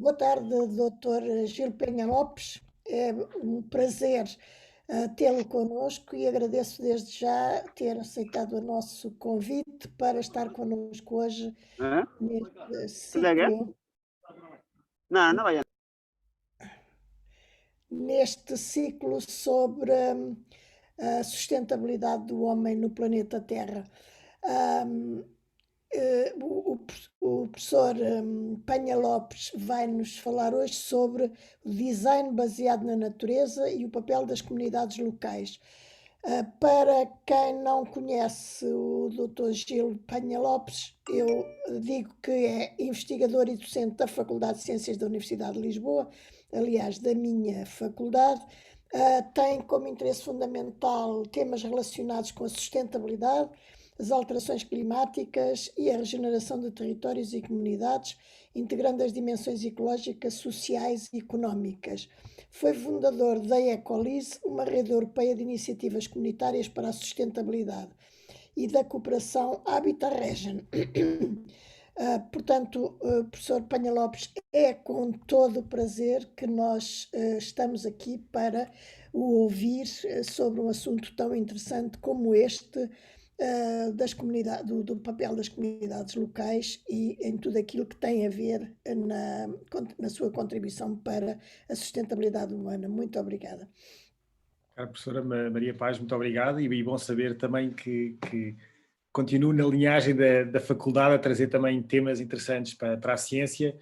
Boa tarde, Dr. Gil Penha Lopes. É um prazer tê-lo connosco e agradeço desde já ter aceitado o nosso convite para estar connosco hoje Hã? neste Colega? ciclo, No, no vayan. neste ciclo sobre a sustentabilidade do homem no planeta Terra. Ahm, o professor Penha Lopes vai nos falar hoje sobre o design baseado na natureza e o papel das comunidades locais. Para quem não conhece o Dr. Gil Penha Lopes, eu digo que é investigador e docente da Faculdade de Ciências da Universidade de Lisboa, aliás, da minha faculdade. Tem como interesse fundamental temas relacionados com a sustentabilidade, as alterações climáticas e a regeneração de territórios e comunidades, integrando as dimensões ecológicas, sociais e económicas. Foi fundador da Ecolise, uma rede europeia de iniciativas comunitárias para a sustentabilidade, e da cooperação Habitat Region. Portanto, professor Penha Lopes, é com todo o prazer que nós estamos aqui para o ouvir sobre um assunto tão interessante como este, das comunidades, do papel das comunidades locais e em tudo aquilo que tem a ver na sua contribuição para a sustentabilidade humana. Muito obrigada. Cara, professora Maria Paz, muito obrigado e bom saber também que continuo na linhagem da faculdade a trazer também temas interessantes para a ciência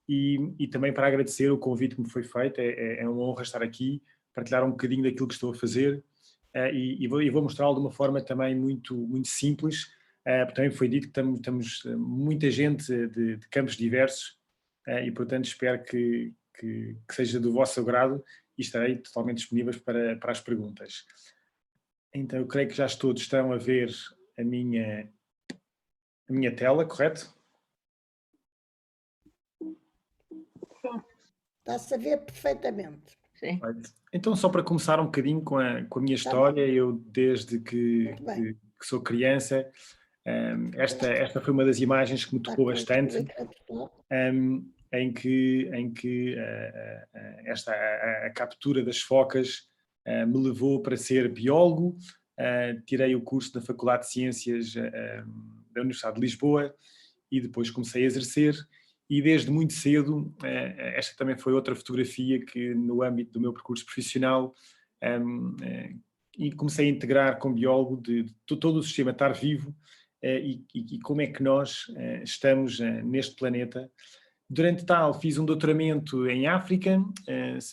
e também para agradecer o convite que me foi feito. É uma honra estar aqui, partilhar um bocadinho daquilo que estou a fazer e vou mostrá-lo de uma forma também muito simples. Também foi dito que estamos muita gente de campos diversos e, portanto, espero que seja do vosso agrado e estarei totalmente disponíveis para as perguntas. Então, eu creio que já todos estão a ver a minha tela, correto? Está-se a ver perfeitamente. Sí. Então, só para começar um bocadinho com a minha Está bom, história, eu desde muito bem. que sou criança, esta foi uma das imagens que me Está tocou com o bastante, ecrã total. em que a captura das focas me levou para ser biólogo. Tirei o curso da Faculdade de Ciências da Universidade de Lisboa e depois comecei a exercer e desde muito cedo, esta também foi outra fotografia que no âmbito do meu percurso profissional e comecei a integrar como biólogo de todo o sistema estar vivo e como é que nós estamos neste planeta. Durante tal, fiz um doutoramento em África,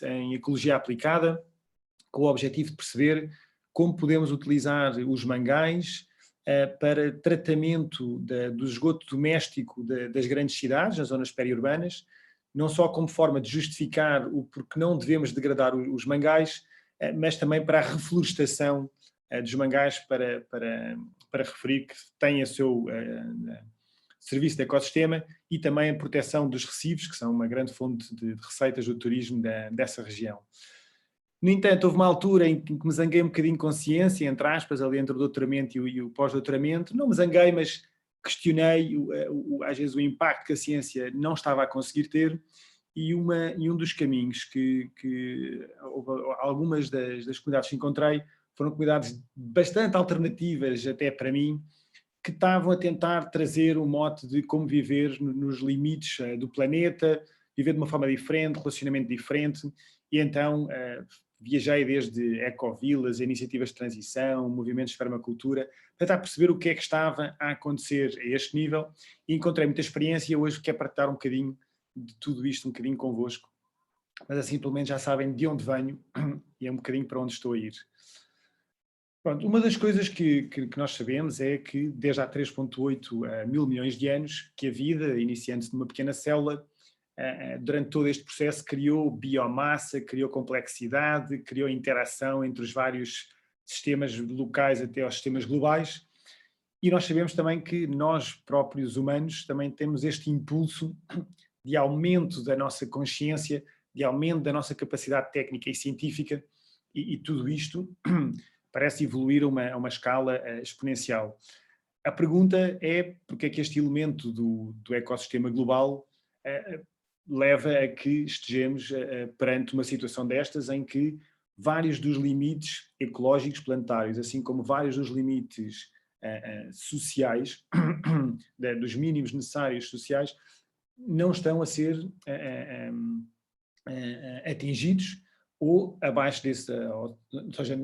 em Ecologia Aplicada, com o objetivo de perceber como podemos utilizar os mangais para tratamento do esgoto doméstico das grandes cidades, nas zonas periurbanas, não só como forma de justificar o porquê não devemos degradar os mangais, mas também para a reflorestação dos mangais, para referir que tem o seu serviço de ecossistema e também a proteção dos recifes, que são uma grande fonte de receitas do turismo dessa região. No entanto, houve uma altura em que me zanguei um bocadinho com ciência, entre aspas, ali entre o doutoramento e o pós-doutoramento. Não me zanguei, mas questionei às vezes o impacto que a ciência não estava a conseguir ter e um dos caminhos que algumas das comunidades que encontrei foram comunidades bastante alternativas até para mim, que estavam a tentar trazer um mote de como viver nos limites do planeta, viver de uma forma diferente, relacionamento diferente, e então viajei desde ecovilas, iniciativas de transição, movimentos de permacultura, para tentar perceber o que é que estava a acontecer a este nível, e encontrei muita experiência e hoje quero partilhar um bocadinho de tudo isto, um bocadinho convosco, mas assim pelo menos já sabem de onde venho e é um bocadinho para onde estou a ir. Pronto, uma das coisas que nós sabemos é que desde há 3,8 mil milhões de anos que a vida, iniciando-se numa pequena célula, durante todo este processo criou biomassa, criou complexidade, criou interação entre os vários sistemas locais até aos sistemas globais. E nós sabemos também que nós próprios humanos também temos este impulso de aumento da nossa consciência, de aumento da nossa capacidade técnica e científica, e tudo isto parece evoluir a uma escala exponencial. A pergunta é porque é que este elemento do ecossistema global leva a que estejamos perante uma situação destas em que vários dos limites ecológicos planetários, assim como vários dos limites sociais, dos mínimos necessários sociais, não estão a ser atingidos ou abaixo desse, ou seja,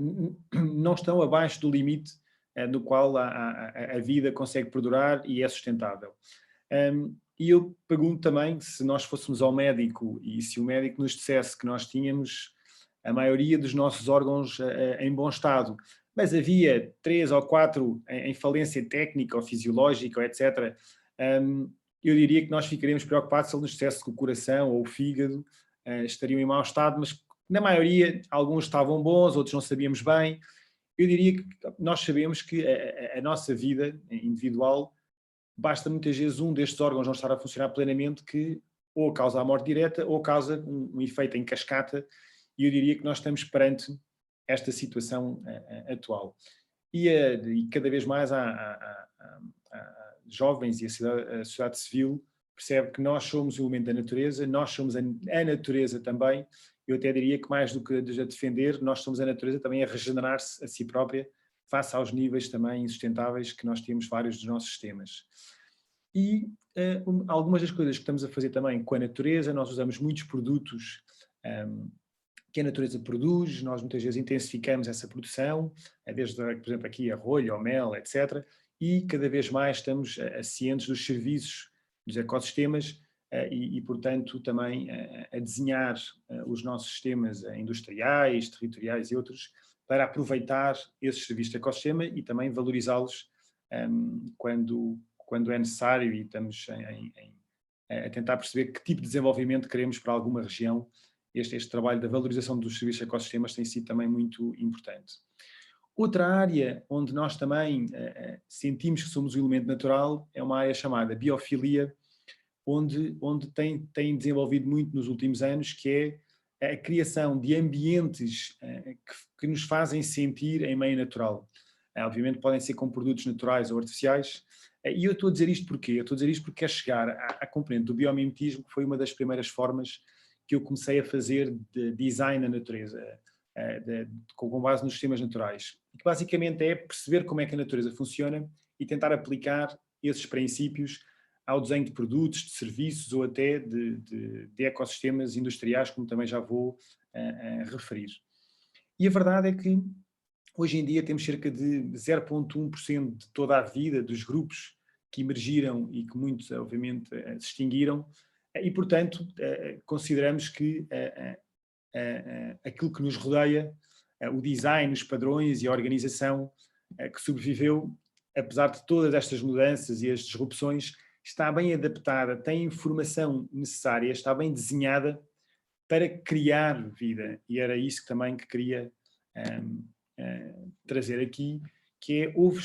não estão abaixo do limite no qual a vida consegue perdurar e é sustentável. E eu pergunto também se nós fôssemos ao médico e se o médico nos dissesse que nós tínhamos a maioria dos nossos órgãos em bom estado, mas havia 3 ou 4 em falência técnica ou fisiológica, ou etc., eu diria que nós ficaríamos preocupados se ele nos dissesse que o coração ou o fígado estariam em mau estado, mas na maioria alguns estavam bons, outros não sabíamos bem. Eu diria que nós sabemos que a nossa vida individual, basta muitas vezes um destes órgãos não estar a funcionar plenamente que ou causa a morte direta ou causa um efeito em cascata, e eu diria que nós estamos perante esta situação atual. E cada vez mais há jovens e a sociedade civil percebe que nós somos o elemento da natureza, nós somos a natureza também. Eu até diria que mais do que a defender, nós somos a natureza também a regenerar-se a si própria face aos níveis também insustentáveis que nós temos vários dos nossos sistemas. E algumas das coisas que estamos a fazer também com a natureza, nós usamos muitos produtos que a natureza produz, nós muitas vezes intensificamos essa produção, desde, por exemplo, aqui a rolha, o mel, etc. E cada vez mais estamos cientes dos serviços dos ecossistemas e portanto, também a desenhar os nossos sistemas industriais, territoriais e outros para aproveitar esses serviços de ecossistema e também valorizá-los quando é necessário, e estamos a tentar perceber que tipo de desenvolvimento queremos para alguma região. Este trabalho da valorização dos serviços de ecossistemas tem sido também muito importante. Outra área onde nós também sentimos que somos um elemento natural é uma área chamada biofilia, onde tem desenvolvido muito nos últimos anos, que é a criação de ambientes que nos fazem sentir em meio natural. Obviamente podem ser com produtos naturais ou artificiais, e eu estou a dizer isto porquê? Eu estou a dizer isto porque quero chegar à componente do biomimetismo, que foi uma das primeiras formas que eu comecei a fazer de design na natureza, com base nos sistemas naturais. E que basicamente é perceber como é que a natureza funciona e tentar aplicar esses princípios ao desenho de produtos, de serviços ou até de ecossistemas industriais, como também já vou referir. E a verdade é que hoje em dia temos cerca de 0,1% de toda a vida dos grupos que emergiram e que muitos, obviamente, se extinguiram, e, portanto, consideramos que aquilo que nos rodeia, o design, os padrões e a organização que sobreviveu, apesar de todas estas mudanças e as disrupções, está bem adaptada, tem a informação necessária, está bem desenhada para criar vida. E era isso também que queria trazer aqui, que é, houve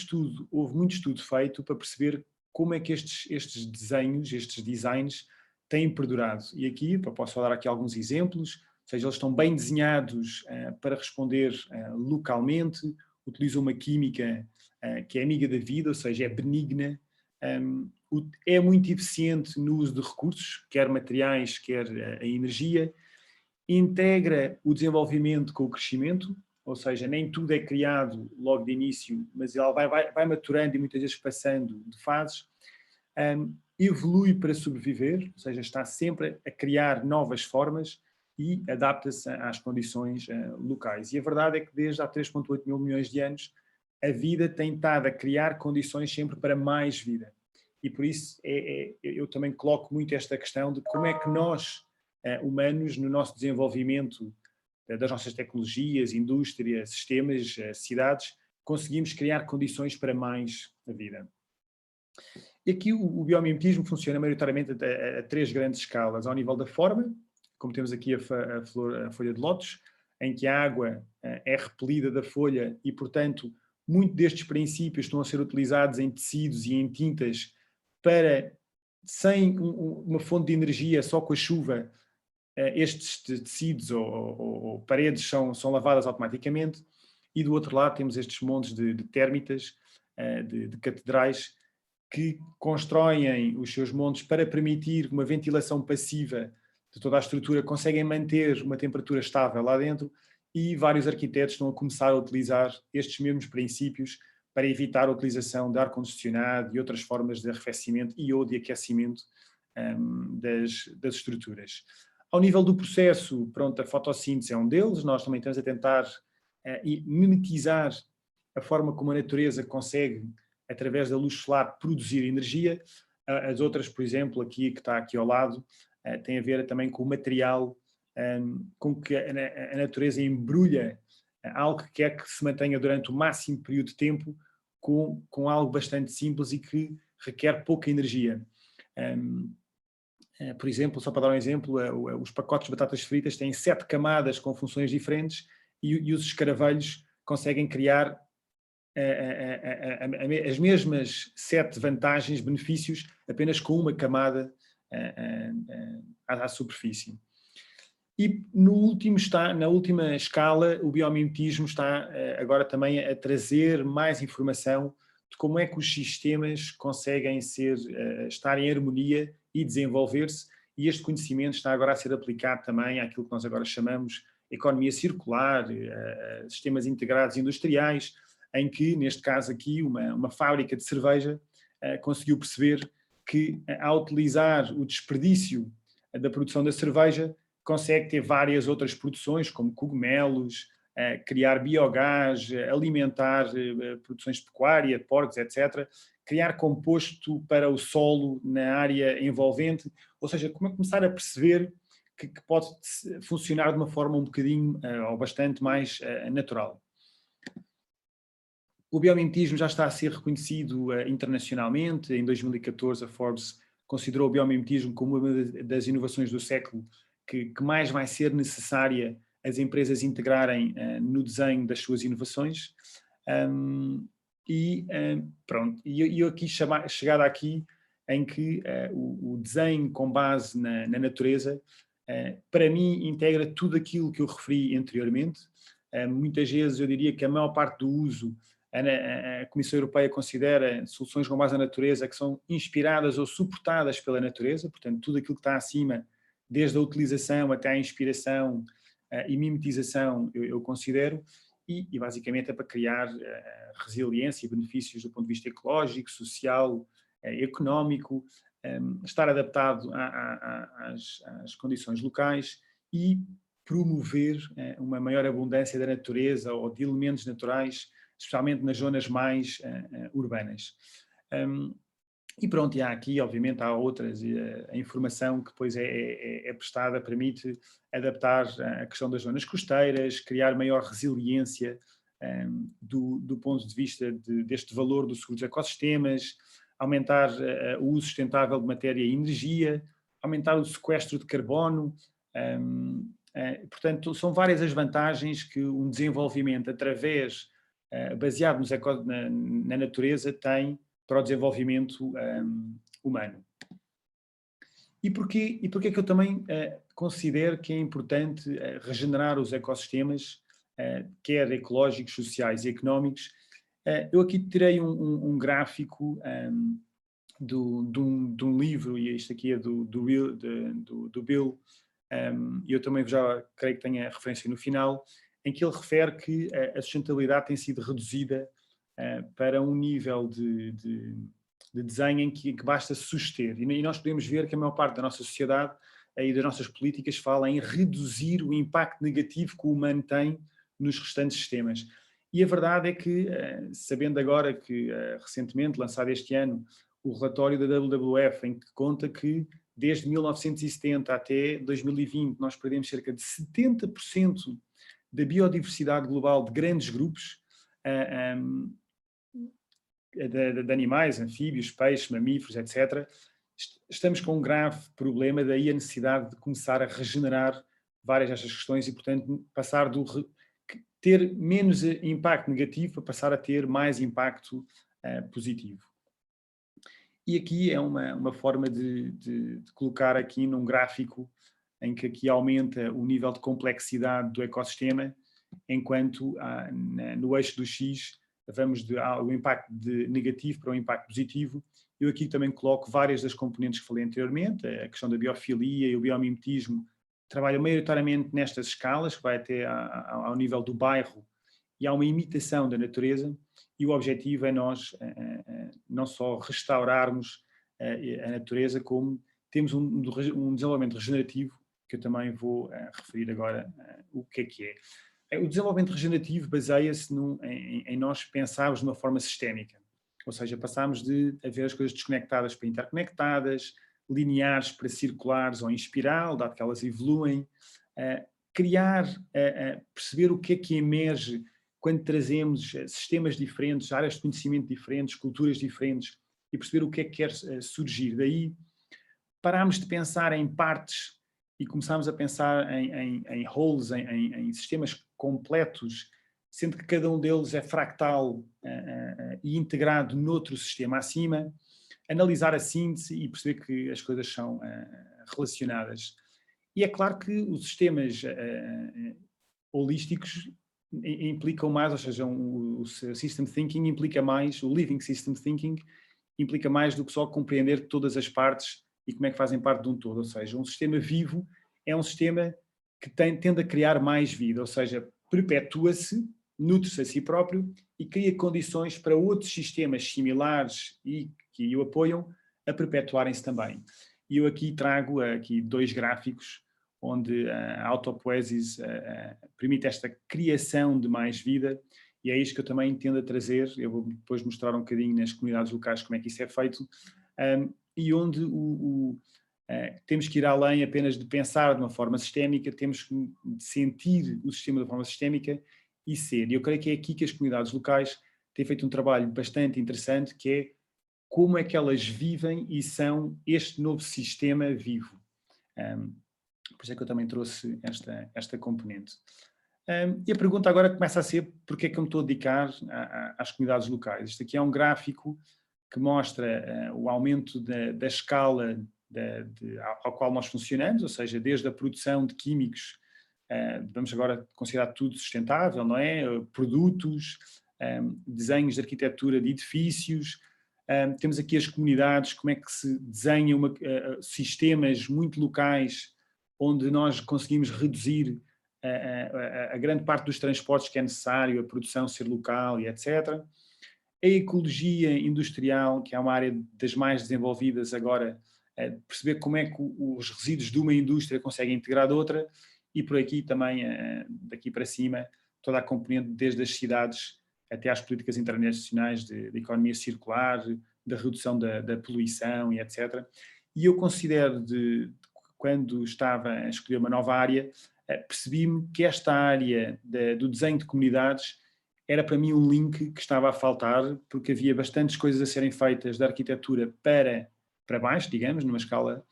muito estudo feito para perceber como é que estes desenhos, estes designs têm perdurado. E aqui, posso falar aqui alguns exemplos, ou seja, eles estão bem desenhados para responder localmente, utilizam uma química que é amiga da vida, ou seja, é benigna, é muito eficiente no uso de recursos, quer materiais, quer a energia, integra o desenvolvimento com o crescimento, ou seja, nem tudo é criado logo de início, mas ela vai maturando e muitas vezes passando de fases, evolui para sobreviver, ou seja, está sempre a criar novas formas e adapta-se às condições locais. E a verdade é que desde há 3,8 mil milhões de anos, a vida tem estado a criar condições sempre para mais vida. E por isso eu também coloco muito esta questão de como é que nós, humanos, no nosso desenvolvimento das nossas tecnologias, indústria, sistemas, cidades, conseguimos criar condições para mais vida. E aqui o biomimetismo funciona maioritariamente a 3 grandes escalas. Ao nível da forma, como temos aqui a folha de lótus, em que a água é repelida da folha e, portanto, muitos destes princípios estão a ser utilizados em tecidos e em tintas para, sem uma fonte de energia, só com a chuva, estes tecidos ou paredes são lavadas automaticamente. E do outro lado temos estes montes de térmitas, de catedrais, que constroem os seus montes para permitir uma ventilação passiva de toda a estrutura conseguem manter uma temperatura estável lá dentro, e vários arquitetos estão a começar a utilizar estes mesmos princípios para evitar a utilização de ar-condicionado e outras formas de arrefecimento e ou de aquecimento das estruturas. Ao nível do processo, pronto, a fotossíntese é um deles. Nós também estamos a tentar mimetizar a forma como a natureza consegue, através da luz solar, produzir energia. As outras, por exemplo, aqui que está aqui ao lado, tem a ver também com o material com que a natureza embrulha algo que quer que se mantenha durante o máximo período de tempo com algo bastante simples e que requer pouca energia. Por exemplo, só para dar um exemplo, os pacotes de batatas fritas têm 7 camadas com funções diferentes e os escaravelhos conseguem criar as mesmas 7 vantagens, benefícios, apenas com uma camada à superfície. E na última escala, o biomimetismo está agora também a trazer mais informação de como é que os sistemas conseguem estar em harmonia e desenvolver-se, e este conhecimento está agora a ser aplicado também àquilo que nós agora chamamos economia circular, sistemas integrados industriais, em que, neste caso aqui, uma fábrica de cerveja conseguiu perceber que, ao utilizar o desperdício da produção da cerveja, consegue ter várias outras produções, como cogumelos, criar biogás, alimentar produções de pecuária, porcos, etc., criar composto para o solo na área envolvente, ou seja, começar a perceber que pode funcionar de uma forma um bocadinho ou bastante mais natural. O biomimetismo já está a ser reconhecido internacionalmente. Em 2014, a Forbes considerou o biomimetismo como uma das inovações do século que mais vai ser necessária as empresas integrarem no desenho das suas inovações. Pronto, e eu aqui chegada aqui em que o desenho com base na natureza, para mim, integra tudo aquilo que eu referi anteriormente. Muitas vezes eu diria que a maior parte do uso a Comissão Europeia considera soluções com base na natureza que são inspiradas ou suportadas pela natureza, portanto, tudo aquilo que está acima, desde a utilização até a inspiração e mimetização, eu considero, e basicamente é para criar resiliência e benefícios do ponto de vista ecológico, social, económico, estar adaptado às condições locais e promover uma maior abundância da natureza ou de elementos naturais, especialmente nas zonas mais urbanas. E pronto, e aqui, obviamente, há outras. A informação que depois é prestada permite adaptar a questão das zonas costeiras, criar maior resiliência do ponto de vista deste valor do seguro dos ecossistemas, aumentar o uso sustentável de matéria e energia, aumentar o sequestro de carbono. Portanto, são várias as vantagens que um desenvolvimento baseado na natureza tem para o desenvolvimento humano. E porquê que eu também considero que é importante regenerar os ecossistemas, quer ecológicos, sociais e económicos? Eu aqui tirei um gráfico de um livro, e isto aqui é do Bill, e eu também já creio que tenho a referência no final, em que ele refere que a sustentabilidade tem sido reduzida para um nível de desenho em que basta suster. E nós podemos ver que a maior parte da nossa sociedade e das nossas políticas fala em reduzir o impacto negativo que o humano tem nos restantes sistemas. E a verdade é que, sabendo agora que, recentemente, lançado este ano, o relatório da WWF, em que conta que, desde 1970 até 2020, nós perdemos cerca de 70% da biodiversidade global de grandes grupos, de animais, anfíbios, peixes, mamíferos, etc., estamos com um grave problema, daí a necessidade de começar a regenerar várias destas questões e, portanto, passar ter menos impacto negativo para passar a ter mais impacto positivo. E aqui é uma forma de colocar aqui num gráfico em que aqui aumenta o nível de complexidade do ecossistema, enquanto no eixo do X vamos do impacto negativo para o impacto positivo. Eu aqui também coloco várias das componentes que falei anteriormente, a questão da biofilia e o biomimetismo, trabalham maioritariamente nestas escalas, que vai até ao nível do bairro, e há uma imitação da natureza, e o objetivo é nós não só restaurarmos a natureza, como temos um desenvolvimento regenerativo, que eu também vou referir agora o que é. O desenvolvimento regenerativo baseia-se em nós pensarmos de uma forma sistémica, ou seja, passamos de haver as coisas desconectadas para interconectadas, lineares para circulares ou em espiral, dado que elas evoluem, criar, perceber o que emerge quando trazemos sistemas diferentes, áreas de conhecimento diferentes, culturas diferentes, e perceber o que quer surgir. Daí, parámos de pensar em partes e começámos a pensar em wholes, em sistemas completos, sendo que cada um deles é fractal e integrado noutro sistema acima, analisar a síntese e perceber que as coisas são relacionadas. E é claro que os sistemas holísticos implicam mais, ou seja, o System Thinking implica mais, o Living System Thinking implica mais do que só compreender todas as partes e como é que fazem parte de um todo. Ou seja, um sistema vivo é um sistema que tende a criar mais vida, ou seja, perpetua-se, nutre-se a si próprio e cria condições para outros sistemas similares e que o apoiam a perpetuarem-se também. E eu aqui trago aqui 2 gráficos onde a autopoiesis permite esta criação de mais vida, e é isto que eu também tendo a trazer. Eu vou depois mostrar um bocadinho nas comunidades locais como é que isso é feito, e onde temos que ir além apenas de pensar de uma forma sistémica, temos que sentir o sistema de forma sistémica e ser. E eu creio que é aqui que as comunidades locais têm feito um trabalho bastante interessante, que é como é que elas vivem e são este novo sistema vivo. Por isso é que eu também trouxe esta componente. E a pergunta agora começa a ser: porquê é que eu me estou a dedicar às comunidades locais? Isto aqui é um gráfico que mostra o aumento da escala ao qual nós funcionamos, ou seja, desde a produção de químicos, vamos agora considerar tudo sustentável, não é? Produtos, desenhos de arquitetura de edifícios, temos aqui as comunidades, como é que se desenha sistemas muito locais, onde nós conseguimos reduzir a grande parte dos transportes que é necessário, a produção ser local e etc. A ecologia industrial, que é uma área das mais desenvolvidas agora, perceber como é que os resíduos de uma indústria conseguem integrar de outra, e por aqui também, daqui para cima, toda a componente desde as cidades até às políticas internacionais de economia circular, da redução da poluição e etc. E eu considero, quando estava a escolher uma nova área, percebi-me que esta área do desenho de comunidades era para mim um link que estava a faltar, porque havia bastantes coisas a serem feitas da arquitetura para baixo, digamos, numa escala,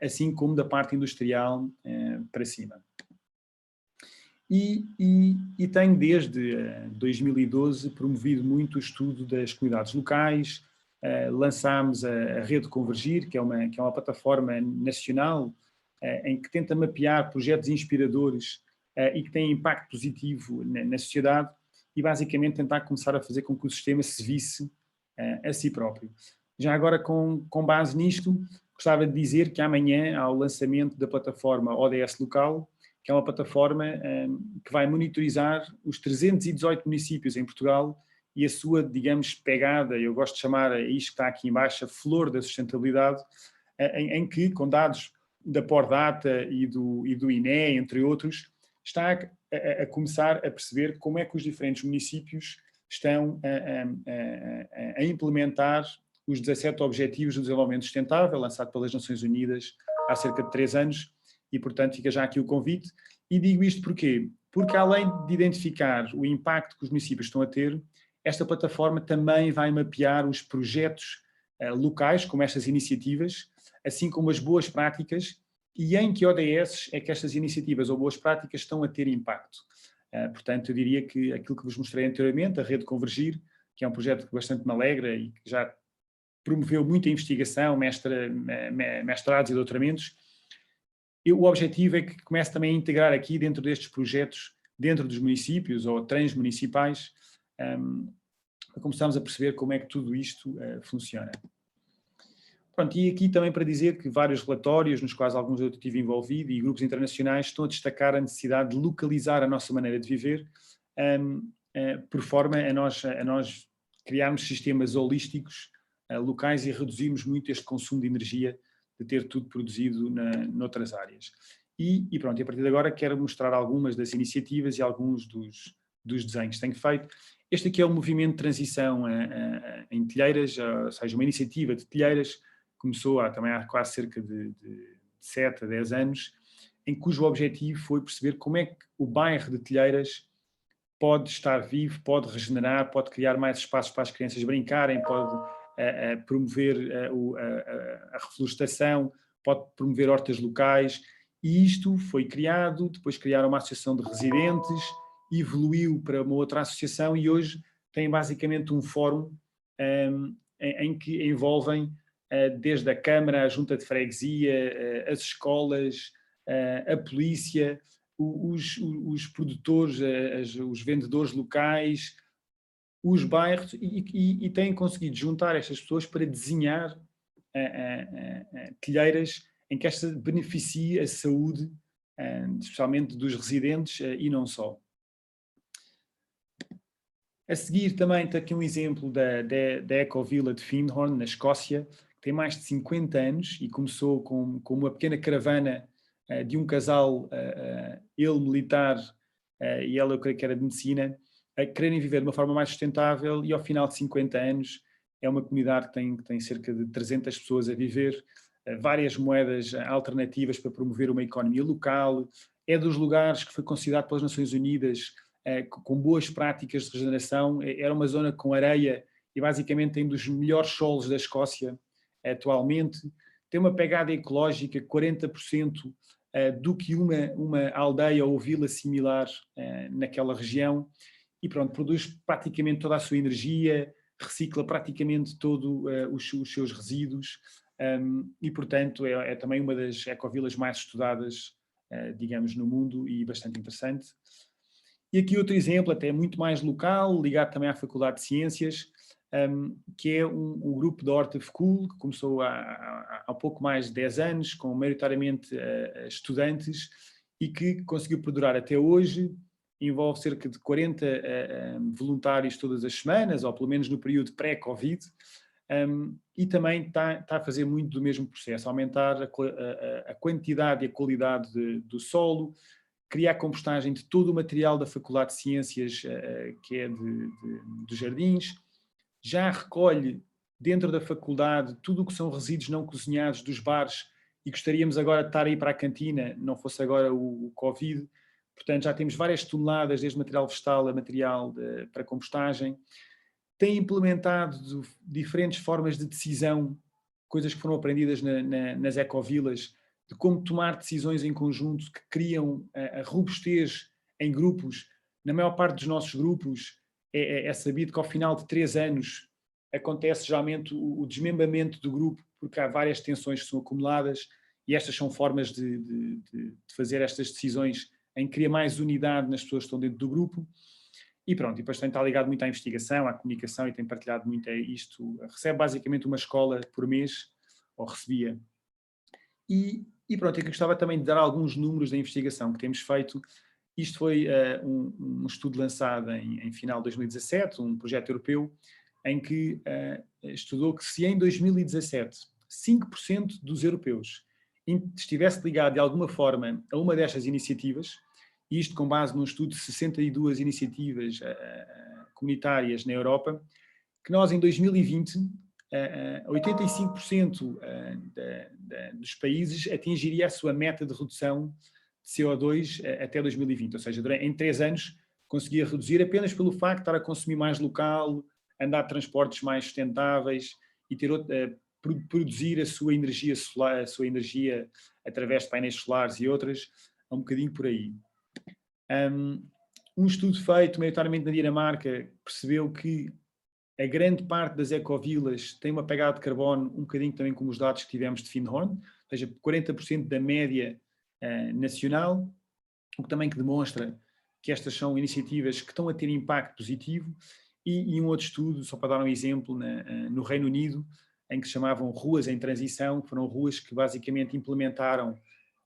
assim como da parte industrial para cima. E tenho desde 2012 promovido muito o estudo das comunidades locais. Lançámos a Rede Convergir, que é uma plataforma nacional em que tenta mapear projetos inspiradores e que têm impacto positivo na sociedade, e basicamente tentar começar a fazer com que o sistema se visse a si próprio. Já agora, com base nisto, gostava de dizer que amanhã há o lançamento da plataforma ODS Local, que é uma plataforma que vai monitorizar os 318 municípios em Portugal e a sua, digamos, pegada, eu gosto de chamar a isto que está aqui em baixo, a flor da sustentabilidade, em que, com dados da Pordata e do INE, entre outros, está a começar a perceber como é que os diferentes municípios estão a implementar os 17 Objetivos do Desenvolvimento Sustentável, lançado pelas Nações Unidas há cerca de 3 anos, e, portanto, fica já aqui o convite. E digo isto porquê? Porque, além de identificar o impacto que os municípios estão a ter, esta plataforma também vai mapear os projetos locais, como estas iniciativas, assim como as boas práticas, e em que ODS é que estas iniciativas ou boas práticas estão a ter impacto. Portanto, eu diria que aquilo que vos mostrei anteriormente, a Rede Convergir, que é um projeto que bastante me alegra e que já promoveu muita investigação, mestrados e doutoramentos, o objetivo é que comece também a integrar aqui dentro destes projetos, dentro dos municípios ou transmunicipais, para começarmos a perceber como é que tudo isto funciona. Pronto, e aqui também para dizer que vários relatórios, nos quais alguns eu estive envolvido, e grupos internacionais estão a destacar a necessidade de localizar a nossa maneira de viver, por forma a nós criarmos sistemas holísticos, locais, e reduzirmos muito este consumo de energia de ter tudo produzido noutras áreas. E pronto, e a partir de agora quero mostrar algumas das iniciativas e alguns dos desenhos que tenho feito. Este aqui é o movimento de transição em telheiras, ou seja, uma iniciativa de telheiras, começou também há quase cerca de 7 a 10 anos, em cujo objetivo foi perceber como é que o bairro de Telheiras pode estar vivo, pode regenerar, pode criar mais espaços para as crianças brincarem, pode promover a reflorestação, pode promover hortas locais, e isto foi criado, depois criaram uma associação de residentes, evoluiu para uma outra associação e hoje tem basicamente um fórum em que envolvem desde a Câmara, a Junta de Freguesia, as escolas, a polícia, os produtores, os vendedores locais, os bairros, e têm conseguido juntar estas pessoas para desenhar telheiras em que esta beneficie a saúde, especialmente dos residentes e não só. A seguir também está aqui um exemplo da Ecovilla de Findhorn, na Escócia, que tem mais de 50 anos e começou com uma pequena caravana de um casal, ele militar e ela, eu creio que era de medicina, a quererem viver de uma forma mais sustentável, e ao final de 50 anos é uma comunidade que tem cerca de 300 pessoas a viver, várias moedas alternativas para promover uma economia local, é dos lugares que foi considerado pelas Nações Unidas com boas práticas de regeneração. Era uma zona com areia e basicamente tem um dos melhores solos da Escócia atualmente, tem uma pegada ecológica 40% do que uma aldeia ou vila similar naquela região, e pronto, produz praticamente toda a sua energia, recicla praticamente todos os seus resíduos, e portanto é também uma das ecovilas mais estudadas, digamos, no mundo, e bastante interessante. E aqui outro exemplo, até muito mais local, ligado também à Faculdade de Ciências, que é um grupo da Horta School, que começou há pouco mais de 10 anos, com maioritariamente estudantes, e que conseguiu perdurar até hoje. Envolve cerca de 40 voluntários todas as semanas, ou pelo menos no período pré-Covid, e também está a fazer muito do mesmo processo, aumentar a quantidade e a qualidade do solo, criar compostagem de todo o material da Faculdade de Ciências, que é dos jardins, já recolhe dentro da faculdade tudo o que são resíduos não cozinhados dos bares, e gostaríamos agora de estar aí para a cantina, não fosse agora o Covid. Portanto, já temos várias toneladas, desde material vegetal a material para compostagem. Tem implementado diferentes formas de decisão, coisas que foram aprendidas nas ecovilas, de como tomar decisões em conjunto que criam a robustez em grupos. Na maior parte dos nossos grupos é sabido que ao final de 3 anos acontece geralmente o desmembramento do grupo, porque há várias tensões que são acumuladas, e estas são formas de fazer estas decisões em que cria mais unidade nas pessoas que estão dentro do grupo. E pronto, e depois tem estado ligado muito à investigação, à comunicação, e tem partilhado muito isto. Recebe basicamente uma escola por mês, ou recebia. E pronto, eu gostava também de dar alguns números da investigação que temos feito. Isto foi um estudo lançado em final de 2017, um projeto europeu, em que estudou que se em 2017 5% dos europeus estivesse ligado de alguma forma a uma destas iniciativas, e isto com base num estudo de 62 iniciativas comunitárias na Europa, que nós em 2020, 85% dos países atingiria a sua meta de redução de CO2 até 2020, ou seja, em 3 anos conseguia reduzir apenas pelo facto de estar a consumir mais local, andar de transportes mais sustentáveis e produzir a sua energia solar, a sua energia através de painéis solares e outras, um bocadinho por aí. Um estudo feito maioritariamente na Dinamarca percebeu que a grande parte das ecovilas tem uma pegada de carbono um bocadinho também como os dados que tivemos de Findhorn, ou seja, 40% da média nacional, o que também demonstra que estas são iniciativas que estão a ter impacto positivo. e um outro estudo, só para dar um exemplo, no Reino Unido, em que se chamavam ruas em transição, que foram ruas que basicamente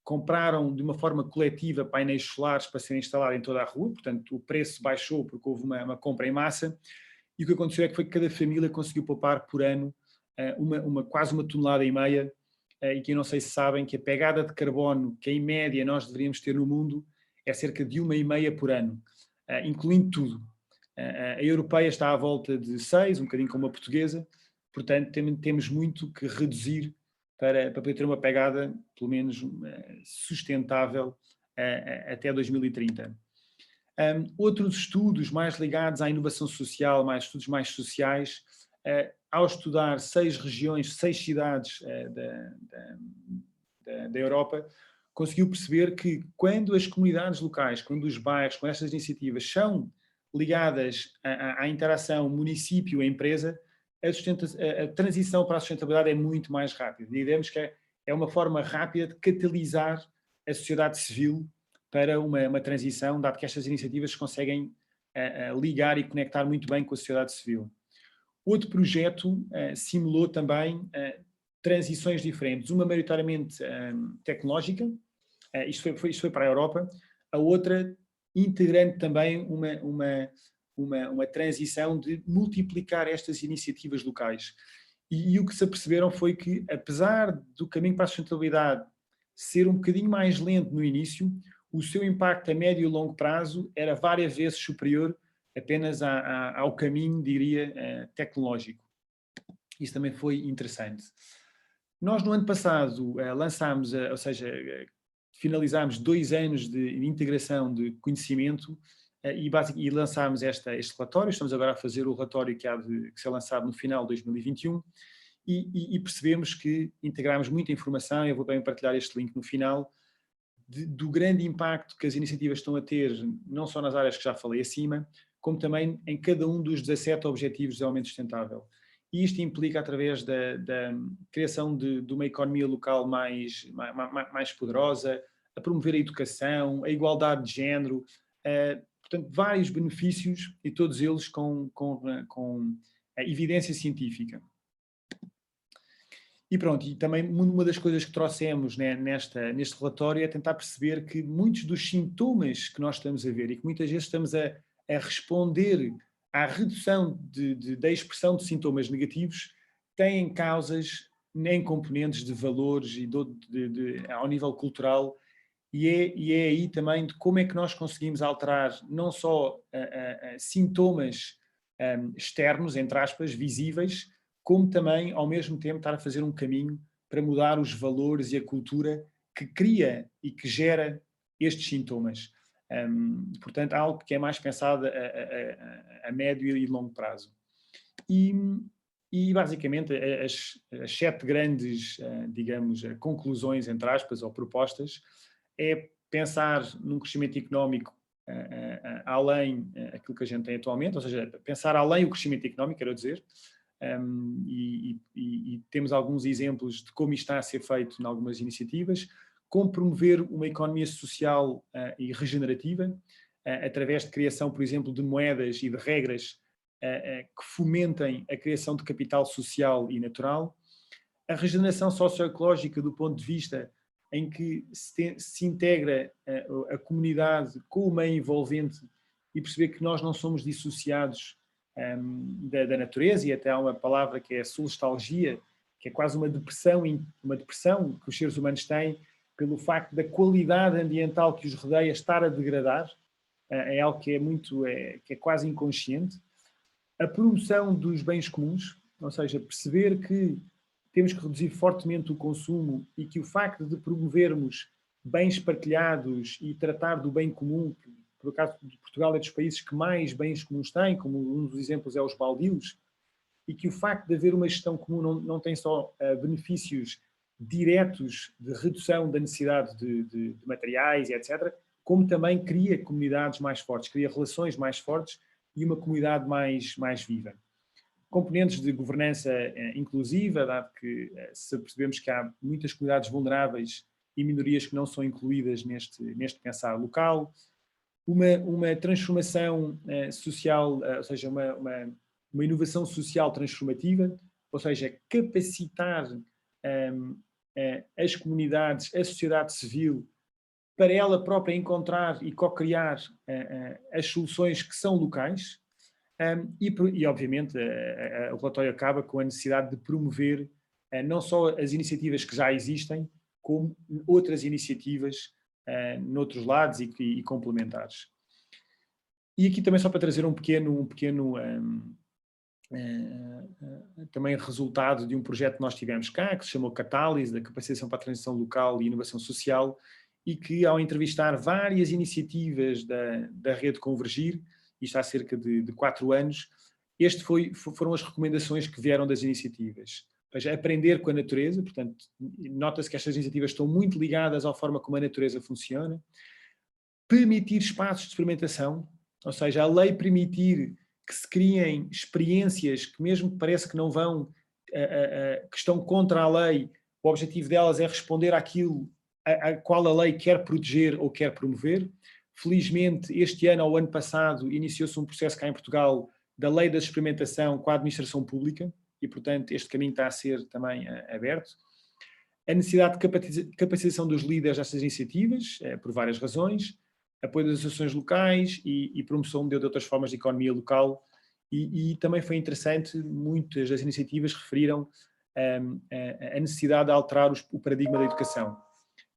compraram de uma forma coletiva painéis solares para serem instalados em toda a rua, portanto o preço baixou porque houve uma compra em massa, e o que aconteceu é que foi que cada família conseguiu poupar por ano quase 1,5 toneladas, e que eu não sei se sabem que a pegada de carbono que em média nós deveríamos ter no mundo é cerca de 1,5 por ano, incluindo tudo. A europeia está à volta de 6, um bocadinho como a portuguesa, portanto temos muito que reduzir para poder ter uma pegada, pelo menos, sustentável até 2030. Outros estudos mais ligados à inovação social, estudos mais sociais, ao estudar 6 regiões, 6 cidades da Europa, conseguiu perceber que quando as comunidades locais, quando os bairros, quando estas iniciativas são ligadas à interação município-empresa, a transição para a sustentabilidade é muito mais rápida. Digamos que é uma forma rápida de catalisar a sociedade civil para uma transição, dado que estas iniciativas conseguem ligar e conectar muito bem com a sociedade civil. Outro projeto simulou também transições diferentes, uma maioritariamente tecnológica, isto foi para a Europa, a outra integrando também uma transição de multiplicar estas iniciativas locais. E o que se aperceberam foi que, apesar do caminho para a sustentabilidade ser um bocadinho mais lento no início, o seu impacto a médio e longo prazo era várias vezes superior apenas ao caminho, diria, tecnológico. Isso também foi interessante. Nós, no ano passado, lançámos, ou seja, finalizámos 2 anos de integração de conhecimento e lançámos este relatório. Estamos agora a fazer o relatório que há de ser lançado no final de 2021 e percebemos que integramos muita informação. Eu vou bem partilhar este link no final, do grande impacto que as iniciativas estão a ter, não só nas áreas que já falei acima, como também em cada um dos 17 Objetivos de Desenvolvimento Sustentável. E isto implica, através da criação de uma economia local mais poderosa, a promover a educação, a igualdade de género, portanto, vários benefícios, e todos eles com a evidência científica. E pronto, e também uma das coisas que trouxemos, né, neste relatório é tentar perceber que muitos dos sintomas que nós estamos a ver e que muitas vezes estamos a responder à redução da expressão de sintomas negativos têm causas em componentes de valores e ao nível cultural, e é aí também de como é que nós conseguimos alterar não só sintomas externos, entre aspas, visíveis, como também, ao mesmo tempo, estar a fazer um caminho para mudar os valores e a cultura que cria e que gera estes sintomas. Portanto, algo que é mais pensado a médio e longo prazo. E basicamente, as 7 grandes, digamos, conclusões, entre aspas, ou propostas, é pensar num crescimento económico além aquilo que a gente tem atualmente, ou seja, pensar além o crescimento económico, quero dizer, e temos alguns exemplos de como isto está a ser feito em algumas iniciativas, como promover uma economia social e regenerativa, através de criação, por exemplo, de moedas e de regras que fomentem a criação de capital social e natural, a regeneração socioecológica do ponto de vista em que se integra a comunidade com o meio envolvente e perceber que nós não somos dissociados da natureza, e até há uma palavra que é a solastalgia, que é quase uma depressão que os seres humanos têm pelo facto da qualidade ambiental que os rodeia estar a degradar, é algo que é quase inconsciente. A promoção dos bens comuns, ou seja, perceber que temos que reduzir fortemente o consumo e que o facto de promovermos bens partilhados e tratar do bem comum, que por acaso Portugal é dos países que mais bens comuns tem, como um dos exemplos é os baldios, e que o facto de haver uma gestão comum não tem só benefícios diretos de redução da necessidade de materiais e etc., como também cria comunidades mais fortes, cria relações mais fortes e uma comunidade mais viva. Componentes de governança inclusiva, dado que se percebemos que há muitas comunidades vulneráveis e minorias que não são incluídas neste pensar local, uma transformação social, ou seja, uma inovação social transformativa, ou seja, capacitar as comunidades, a sociedade civil, para ela própria encontrar e co-criar as soluções que são locais. E obviamente, o relatório acaba com a necessidade de promover não só as iniciativas que já existem, como outras iniciativas noutros lados e complementares. E aqui também só para trazer um pequeno também resultado de um projeto que nós tivemos cá, que se chamou Catálise, da Capacitação para a Transição Local e Inovação Social, e que, ao entrevistar várias iniciativas da Rede Convergir, isto há cerca de 4 anos, foram as recomendações que vieram das iniciativas. Ou seja, aprender com a natureza, portanto, nota-se que estas iniciativas estão muito ligadas à forma como a natureza funciona, permitir espaços de experimentação, ou seja, a lei permitir que se criem experiências que, mesmo que parece que não vão, que estão contra a lei, o objetivo delas é responder àquilo a qual a lei quer proteger ou quer promover. Felizmente, este ano ou ano passado, iniciou-se um processo cá em Portugal da lei da experimentação com a administração pública e, portanto, este caminho está a ser também aberto. A necessidade de capacitação dos líderes destas iniciativas, por várias razões, apoio das associações locais e promoção de outras formas de economia local. E também foi interessante, muitas das iniciativas referiram a necessidade de alterar o paradigma da educação.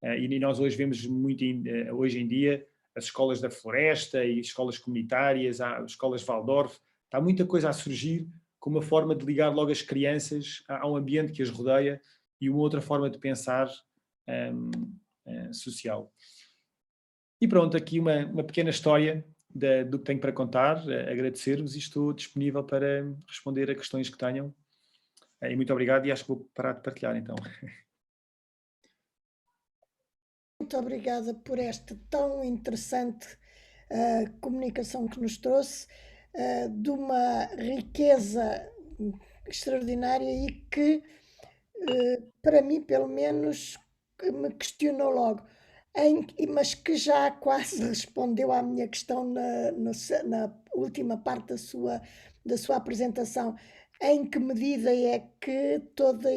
E nós hoje vemos muito, hoje em dia, as escolas da floresta e escolas comunitárias, as escolas Waldorf, está muita coisa a surgir como uma forma de ligar logo as crianças ao ambiente que as rodeia e uma outra forma de pensar social. E pronto, aqui uma pequena história do que tenho para contar, agradecer-vos e estou disponível para responder a questões que tenham. E muito obrigado e acho que vou parar de partilhar então. Muito obrigada por esta tão interessante comunicação que nos trouxe, de uma riqueza extraordinária e que, para mim, pelo menos, me questionou logo, mas que já quase respondeu à minha questão na última parte da sua apresentação. Em que medida é que toda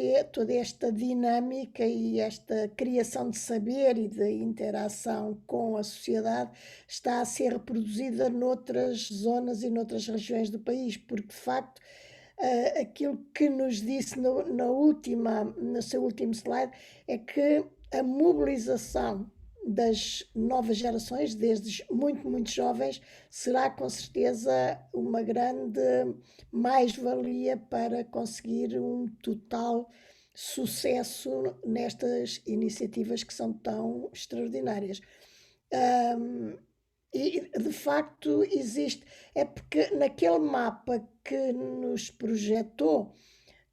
esta dinâmica e esta criação de saber e de interação com a sociedade está a ser reproduzida noutras zonas e noutras regiões do país? Porque, de facto, aquilo que nos disse no seu último slide é que a mobilização das novas gerações, desde muito, muito jovens, será com certeza uma grande mais-valia para conseguir um total sucesso nestas iniciativas que são tão extraordinárias. E de facto existe, é porque naquele mapa que nos projetou,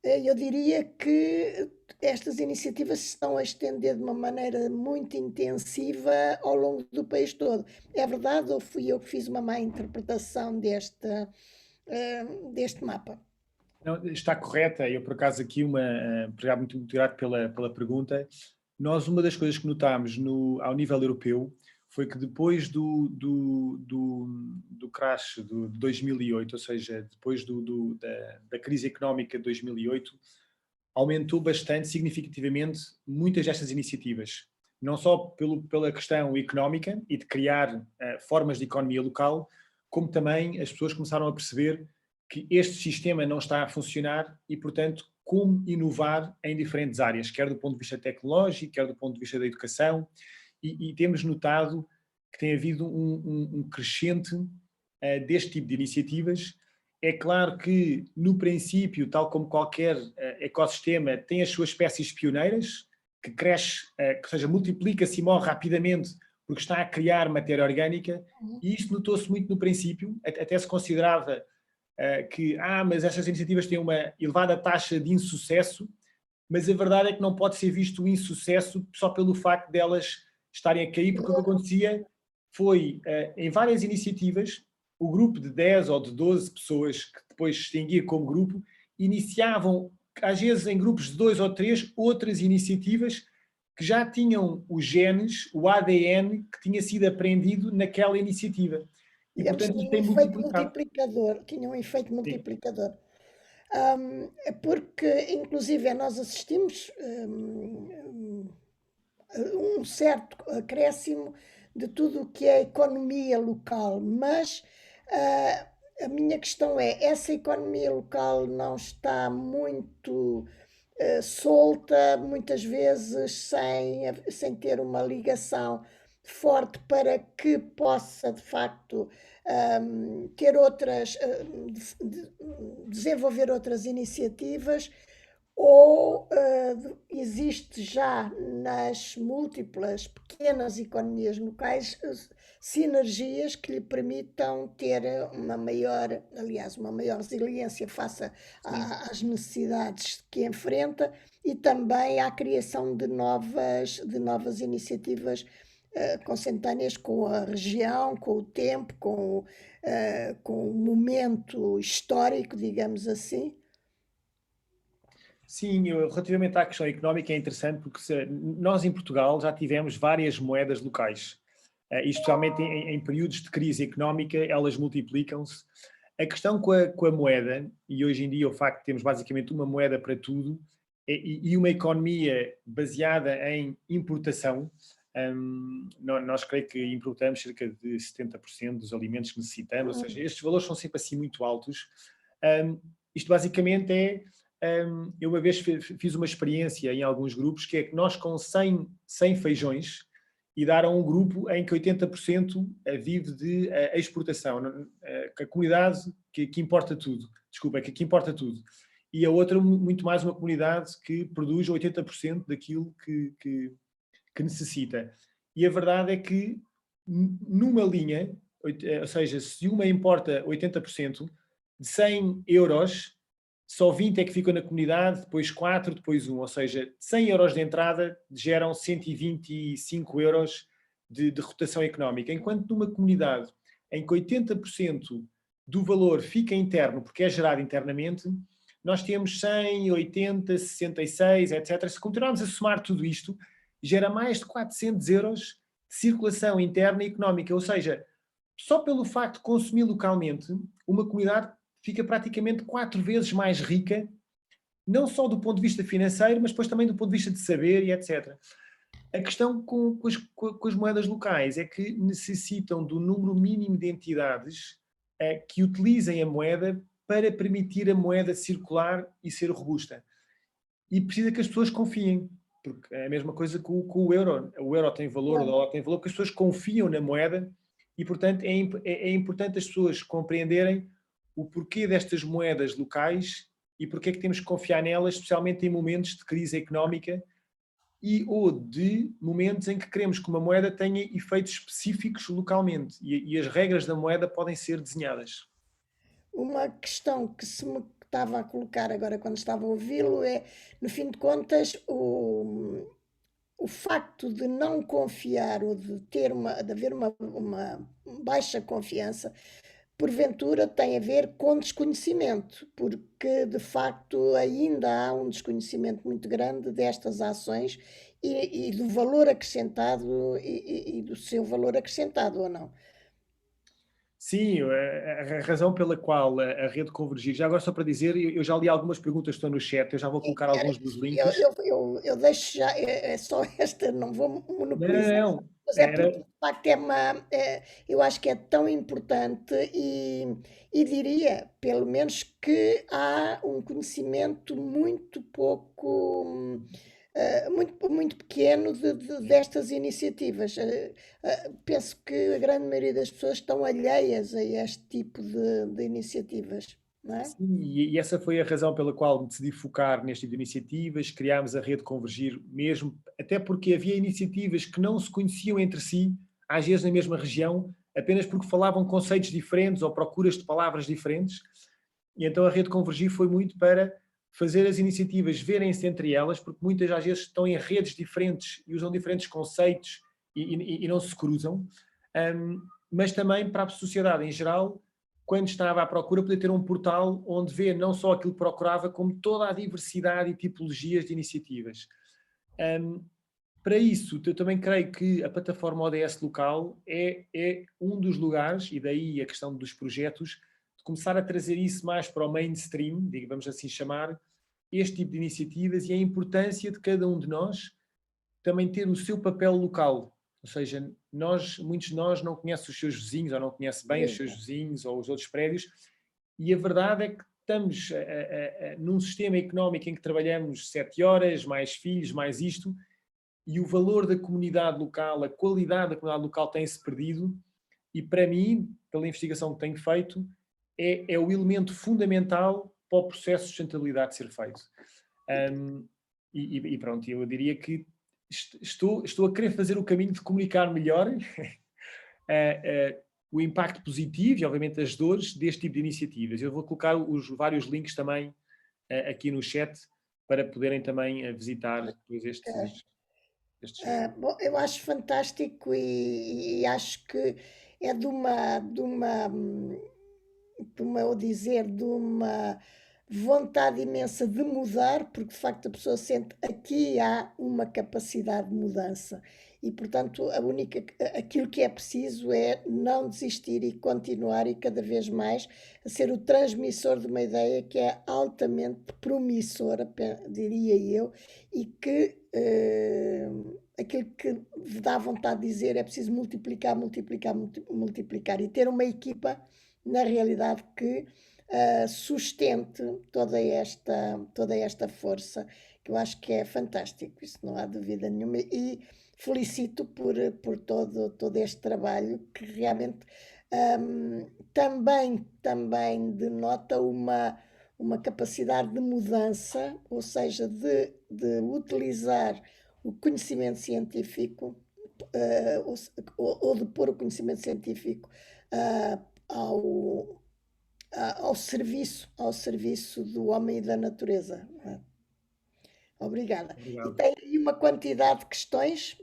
eu diria que estas iniciativas se estão a estender de uma maneira muito intensiva ao longo do país todo. É verdade ou fui eu que fiz uma má interpretação deste mapa? Não, está correta. Eu, por acaso, aqui muito grato pela pergunta. Nós, uma das coisas que notámos ao nível europeu foi que depois do crash de 2008, ou seja, depois da crise económica de 2008, aumentou bastante, significativamente, muitas destas iniciativas. Não só pela questão económica e de criar formas de economia local, como também as pessoas começaram a perceber que este sistema não está a funcionar e, portanto, como inovar em diferentes áreas, quer do ponto de vista tecnológico, quer do ponto de vista da educação, e temos notado que tem havido um crescente deste tipo de iniciativas. É claro que, no princípio, tal como qualquer ecossistema, tem as suas espécies pioneiras, que cresce, ou seja, multiplica-se e morre rapidamente porque está a criar matéria orgânica, e isto notou-se muito no princípio, até se considerava mas estas iniciativas têm uma elevada taxa de insucesso, mas a verdade é que não pode ser visto o insucesso só pelo facto delas estarem a cair, porque o que acontecia foi, em várias iniciativas, o grupo de 10 ou de 12 pessoas, que depois se extinguia como grupo, iniciavam, às vezes em grupos de 2 ou 3, outras iniciativas que já tinham os genes, o ADN que tinha sido aprendido naquela iniciativa. E, Digamos, portanto, isto tinha um tem efeito multiplicado. multiplicador, tinha um efeito Sim. multiplicador. Porque, inclusive, nós assistimos um certo acréscimo de tudo o que é economia local, mas a minha questão é, essa economia local não está muito solta, muitas vezes sem ter uma ligação forte para que possa, de facto, ter outras, desenvolver outras iniciativas, ou existe já nas múltiplas pequenas economias locais sinergias que lhe permitam ter uma maior, aliás, uma maior resiliência face às necessidades que enfrenta, e também à criação de novas iniciativas consentâneas com a região, com o tempo, com o momento histórico, digamos assim. Sim, relativamente à questão económica é interessante porque nós em Portugal já tivemos várias moedas locais, e especialmente em períodos de crise económica elas multiplicam-se. A questão com a moeda, e hoje em dia o facto de termos basicamente uma moeda para tudo e uma economia baseada em importação, nós creio que importamos cerca de 70% dos alimentos que necessitamos, ou seja, estes valores são sempre assim muito altos. Isto basicamente é... eu uma vez fiz uma experiência em alguns grupos que é que nós com 100 feijões e dar a um grupo em que 80% vive de exportação, que a comunidade que importa tudo, desculpa, que importa tudo, e a outra muito mais uma comunidade que produz 80% daquilo que necessita. E a verdade é que numa linha, ou seja, se uma importa 80%, de 100 euros, só 20 é que ficam na comunidade, depois 4, depois 1. Ou seja, 100 euros de entrada geram 125 euros de rotação económica. Enquanto numa comunidade em que 80% do valor fica interno, porque é gerado internamente, nós temos 100, 80, 66, etc. Se continuarmos a somar tudo isto, gera mais de 400 euros de circulação interna e económica. Ou seja, só pelo facto de consumir localmente, uma comunidade fica praticamente 4 vezes mais rica, não só do ponto de vista financeiro, mas depois também do ponto de vista de saber e etc. A questão com as moedas locais é que necessitam do número mínimo de entidades que utilizem a moeda para permitir a moeda circular e ser robusta. E precisa que as pessoas confiem, porque é a mesma coisa com o euro. O euro tem valor, o dólar tem valor, porque as pessoas confiam na moeda e, portanto, é importante as pessoas compreenderem o porquê destas moedas locais e porque é que temos que confiar nelas, especialmente em momentos de crise económica ou de momentos em que queremos que uma moeda tenha efeitos específicos localmente e as regras da moeda podem ser desenhadas. Uma questão que se me estava a colocar agora quando estava a ouvi-lo é, no fim de contas, o facto de não confiar ou de haver uma baixa confiança, porventura tem a ver com desconhecimento, porque de facto ainda há um desconhecimento muito grande destas ações e do valor acrescentado e do seu valor acrescentado, ou não? Sim, a razão pela qual a rede Convergir, já agora só para dizer, eu já li algumas perguntas que estão no chat, eu já vou colocar Era alguns dos isso. links. Eu deixo já, é só esta, não vou monopolizar, Não, mas é porque era, de facto eu acho que é tão importante e diria, pelo menos, que há um conhecimento muito pouco, muito pequeno destas iniciativas. Penso que a grande maioria das pessoas estão alheias a este tipo de iniciativas, não é? sim, e essa foi a razão pela qual decidi focar neste tipo de iniciativas, criámos a rede Convergir mesmo, até porque havia iniciativas que não se conheciam entre si, às vezes na mesma região, apenas porque falavam conceitos diferentes ou procuras de palavras diferentes, e então a rede Convergir foi muito para fazer as iniciativas verem-se entre elas, porque muitas às vezes estão em redes diferentes e usam diferentes conceitos e não se cruzam, mas também para a sociedade em geral, quando estava à procura, poder ter um portal onde vê não só aquilo que procurava, como toda a diversidade e tipologias de iniciativas. Para isso, eu também creio que a plataforma ODS local é um dos lugares, e daí a questão dos projetos, de começar a trazer isso mais para o mainstream, vamos assim chamar, este tipo de iniciativas e a importância de cada um de nós também ter o seu papel local. Ou seja, muitos de nós não conhecem os seus vizinhos, ou não conhecem bem os seus vizinhos ou os outros prédios, e a verdade é que estamos num sistema económico em que trabalhamos 7 horas, mais filhos, mais isto, e o valor da comunidade local, a qualidade da comunidade local tem-se perdido, e para mim, pela investigação que tenho feito, é o elemento fundamental para o processo de sustentabilidade ser feito. E pronto, eu diria que estou a querer fazer o caminho de comunicar melhor o impacto positivo e, obviamente, as dores deste tipo de iniciativas. Eu vou colocar os vários links também aqui no chat para poderem também visitar depois estes Bom, eu acho fantástico e acho que é eu dizer, de uma vontade imensa de mudar, porque de facto a pessoa sente aqui há uma capacidade de mudança e portanto aquilo que é preciso é não desistir e continuar e cada vez mais a ser o transmissor de uma ideia que é altamente promissora, diria eu, e que aquilo que dá vontade de dizer é preciso multiplicar, multiplicar, multiplicar e ter uma equipa na realidade que sustente toda esta força, que eu acho que é fantástico, isso não há dúvida nenhuma, e felicito por todo este trabalho que realmente também denota uma capacidade de mudança, ou seja, de utilizar o conhecimento científico, ou de pôr o conhecimento científico ao, ao serviço do homem e da natureza. Obrigada. E Obrigado. tem aí uma quantidade de questões,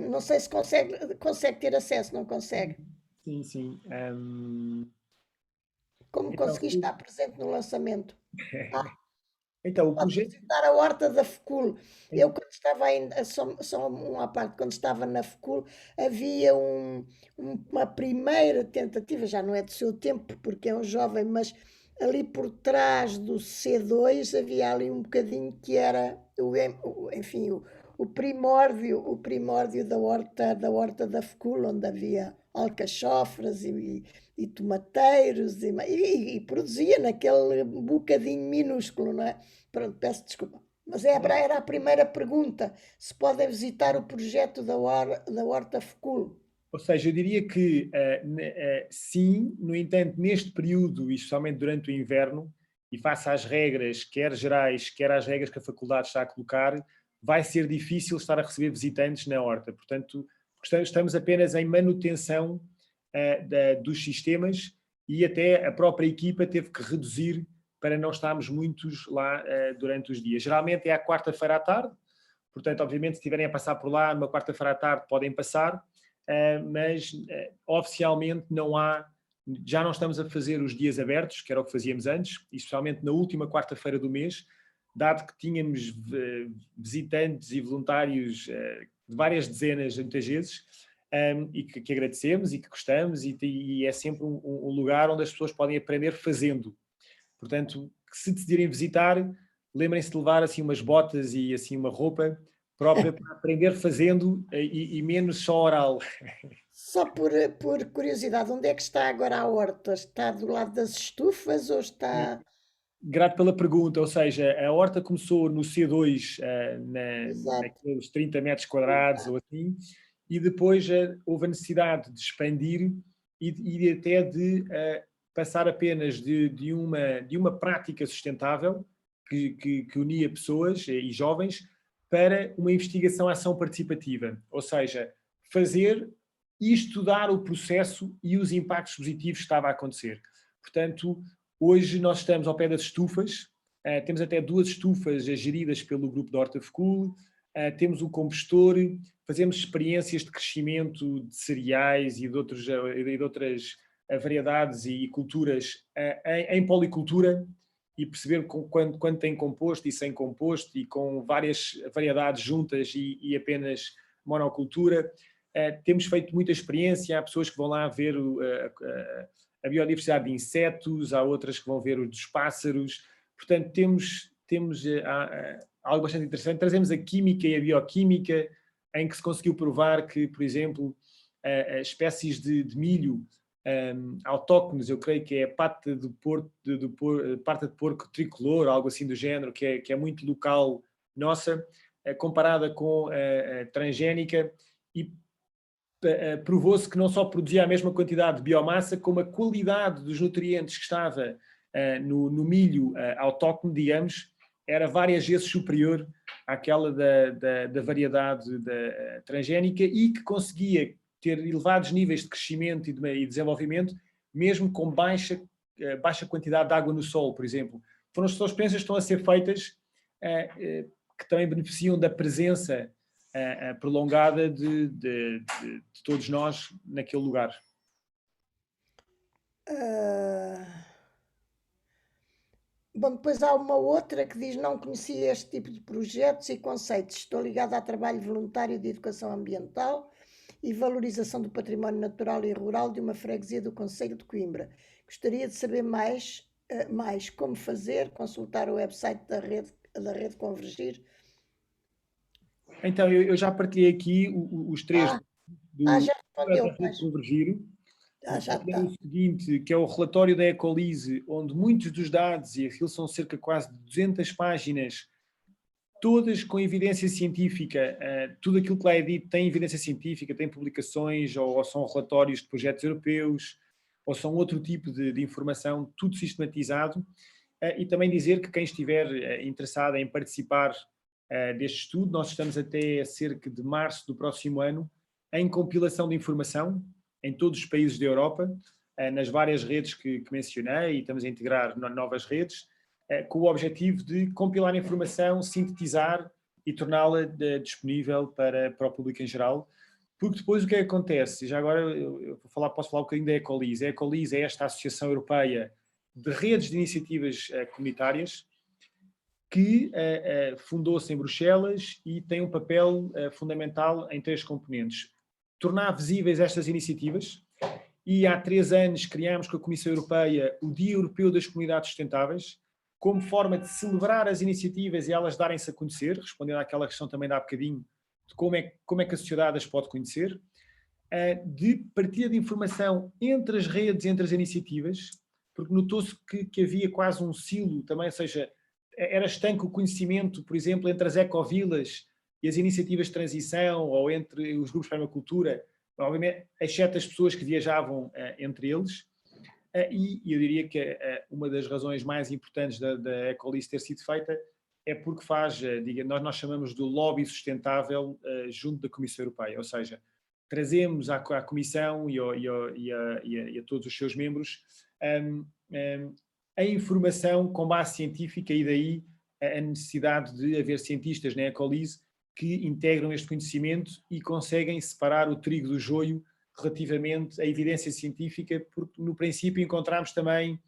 não sei se consegue ter acesso, não consegue. Sim, sim. Como Então, conseguiste estar presente no lançamento? então, o Pode projeto... visitar a horta da FECUL. Eu, quando estava ainda, só uma parte, quando estava na FECUL, havia uma primeira tentativa, já não é do seu tempo, porque é um jovem, mas ali por trás do C2 havia ali um bocadinho que era, enfim, o primórdio da horta da FECUL, onde havia alcachofras e tomateiros e produzia naquele bocadinho minúsculo, não é? Pronto, peço desculpa. Mas era a primeira pergunta, se podem visitar o projeto da Horta FECUL. Ou seja, eu diria que sim, no entanto, neste período, e especialmente durante o inverno, e face às regras, quer gerais, quer às regras que a faculdade está a colocar, vai ser difícil estar a receber visitantes na horta. Portanto, estamos apenas em manutenção dos sistemas e até a própria equipa teve que reduzir para não estarmos muitos lá durante os dias. Geralmente é à quarta-feira à tarde, portanto, obviamente, se estiverem a passar por lá numa quarta-feira à tarde, podem passar, mas oficialmente já não estamos a fazer os dias abertos, que era o que fazíamos antes, e especialmente na última quarta-feira do mês, dado que tínhamos visitantes e voluntários de várias dezenas, muitas vezes, e que agradecemos e que gostamos, e é sempre um lugar onde as pessoas podem aprender fazendo. Portanto, se decidirem visitar, lembrem-se de levar assim umas botas e assim uma roupa própria para aprender fazendo e menos só oral. Só por curiosidade, onde é que está agora a horta? Está do lado das estufas ou está... Grato pela pergunta, ou seja, a horta começou no C2, Exato. naqueles 30 metros quadrados ou assim, e depois houve a necessidade de expandir e até de passar apenas de uma prática sustentável que unia pessoas e jovens para uma investigação-ação participativa, ou seja, fazer e estudar o processo e os impactos positivos que estava a acontecer. Portanto, hoje nós estamos ao pé das estufas, temos até 2 estufas geridas pelo grupo da Horta FECUL, temos o compostor, fazemos experiências de crescimento de cereais e de outras variedades e culturas em policultura e perceber quando tem composto e sem composto e com várias variedades juntas e apenas monocultura. Temos feito muita experiência, há pessoas que vão lá ver a biodiversidade de insetos, há outras que vão ver os dos pássaros. Portanto, temos algo bastante interessante. Trazemos a química e a bioquímica, em que se conseguiu provar que, por exemplo, espécies de milho autóctones, eu creio que é a pata de porco tricolor, algo assim do género, que é muito local nossa, comparada com a transgénica, e provou-se que não só produzia a mesma quantidade de biomassa, como a qualidade dos nutrientes que estava no milho autóctone, digamos, era várias vezes superior àquela da variedade da transgénica, e que conseguia ter elevados níveis de crescimento e desenvolvimento, mesmo com baixa quantidade de água no solo, por exemplo. São experiências que estão a ser feitas que também beneficiam da presença prolongada de todos nós naquele lugar. Bom, depois há uma outra que diz: não conhecia este tipo de projetos e conceitos. Estou ligada a trabalho voluntário de educação ambiental e valorização do património natural e rural de uma freguesia do concelho de Coimbra. Gostaria de saber mais como fazer, consultar o website da rede Convergir. Então, eu já partilhei aqui os três já respondeu, da rede Convergir. Já está. O seguinte, que é o relatório da Ecolise, onde muitos dos dados, e aquilo são cerca de quase 200 páginas, todas com evidência científica, tudo aquilo que lá é dito tem evidência científica, tem publicações, ou são relatórios de projetos europeus, ou são outro tipo de informação, tudo sistematizado. E também dizer que quem estiver interessado em participar deste estudo, nós estamos até cerca de março do próximo ano em compilação de informação em todos os países da Europa, nas várias redes que mencionei, e estamos a integrar novas redes, com o objetivo de compilar informação, sintetizar e torná-la disponível para o público em geral. Porque depois o que acontece? Já agora eu posso falar um bocadinho da Ecolise. A Ecolise é esta Associação Europeia de Redes de Iniciativas Comunitárias, que fundou-se em Bruxelas e tem um papel fundamental em 3 componentes. Tornar visíveis estas iniciativas, e há 3 anos criámos com a Comissão Europeia o Dia Europeu das Comunidades Sustentáveis, como forma de celebrar as iniciativas e elas darem-se a conhecer, respondendo àquela questão também de há bocadinho, de como é que a sociedade as pode conhecer, de partilha de informação entre as redes, entre as iniciativas, porque notou-se que havia quase um silo também, ou seja, era estanque o conhecimento, por exemplo, entre as ecovilas e as iniciativas de transição, ou entre os grupos de permacultura, obviamente, exceto as pessoas que viajavam entre eles. E eu diria que uma das razões mais importantes da Ecolise ter sido feita é porque faz, nós chamamos de lobby sustentável junto da Comissão Europeia, ou seja, trazemos à Comissão e a todos os seus membros a informação com base científica, e daí a necessidade de haver cientistas na Ecolise que integram este conhecimento e conseguem separar o trigo do joio relativamente à evidência científica, porque no princípio encontramos também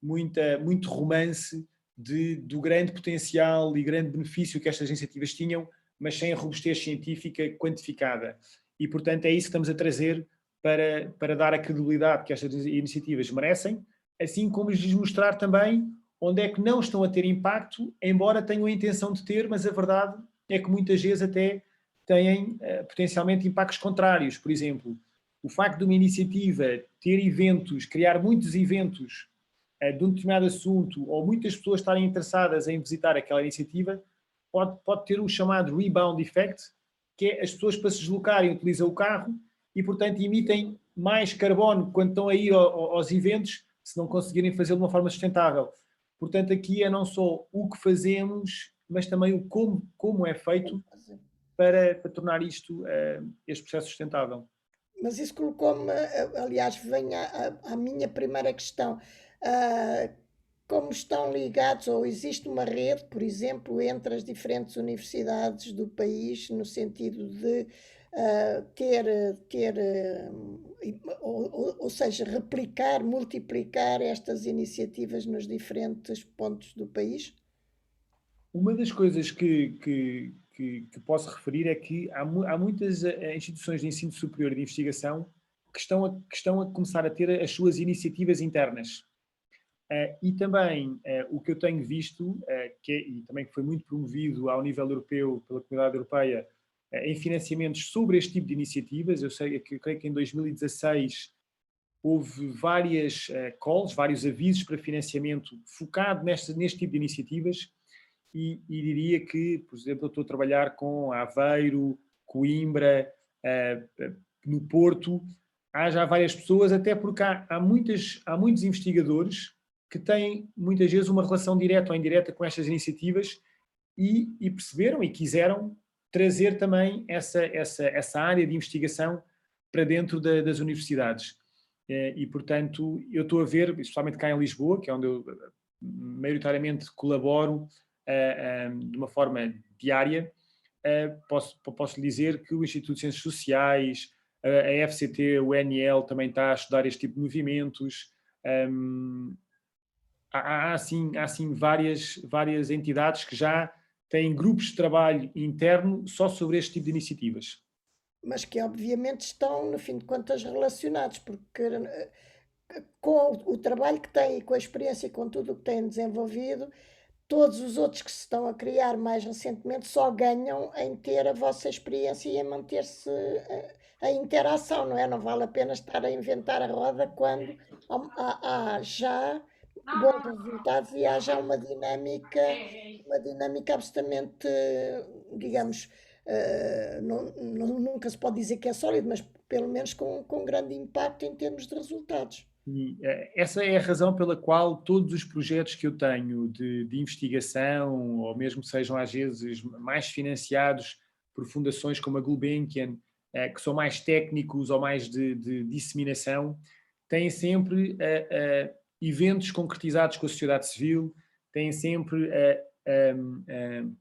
muito romance do grande potencial e grande benefício que estas iniciativas tinham, mas sem a robustez científica quantificada. E, portanto, é isso que estamos a trazer para dar a credibilidade que estas iniciativas merecem, assim como lhes mostrar também onde é que não estão a ter impacto, embora tenham a intenção de ter, mas a verdade é que muitas vezes até têm potencialmente impactos contrários. Por exemplo, o facto de uma iniciativa ter eventos, criar muitos eventos de um determinado assunto, ou muitas pessoas estarem interessadas em visitar aquela iniciativa, pode ter o chamado rebound effect, que é as pessoas, para se deslocarem, utilizam o carro e, portanto, emitem mais carbono quando estão a ir aos eventos, se não conseguirem fazê-lo de uma forma sustentável. Portanto, aqui é não só o que fazemos, mas também o como é feito para tornar este processo sustentável. Mas isso colocou-me, aliás, vem à minha primeira questão. Como estão ligados, ou existe uma rede, por exemplo, entre as diferentes universidades do país, no sentido de ou seja, replicar, multiplicar estas iniciativas nos diferentes pontos do país? Uma das coisas que posso referir é que há muitas instituições de ensino superior e de investigação que estão a começar a ter as suas iniciativas internas. E também o que eu tenho visto, e também que foi muito promovido ao nível europeu pela Comunidade Europeia, em financiamentos sobre este tipo de iniciativas. Eu creio que em 2016 houve várias calls, vários avisos para financiamento focado neste tipo de iniciativas, e diria que, por exemplo, eu estou a trabalhar com Aveiro, Coimbra, no Porto. Há já várias pessoas, até porque há muitos investigadores que têm, muitas vezes, uma relação direta ou indireta com estas iniciativas e perceberam e quiseram trazer também essa área de investigação para dentro das universidades. E, portanto, eu estou a ver, especialmente cá em Lisboa, que é onde eu maioritariamente colaboro de uma forma diária, posso lhe dizer que o Instituto de Ciências Sociais, a FCT, o NL também está a estudar este tipo de movimentos. Há assim várias entidades que já têm grupos de trabalho interno só sobre este tipo de iniciativas. Mas que obviamente estão, no fim de contas, relacionados, porque com o trabalho que têm e com a experiência e com tudo o que têm desenvolvido, todos os outros que se estão a criar mais recentemente só ganham em ter a vossa experiência e em manter-se a interação, não é? Não vale a pena estar a inventar a roda quando há já bons resultados e há já uma dinâmica absolutamente, digamos, nunca se pode dizer que é sólido, mas pelo menos com grande impacto em termos de resultados. E essa é a razão pela qual todos os projetos que eu tenho de investigação, ou mesmo sejam às vezes mais financiados por fundações como a Gulbenkian, que são mais técnicos ou mais de disseminação, têm sempre eventos concretizados com a sociedade civil, têm sempre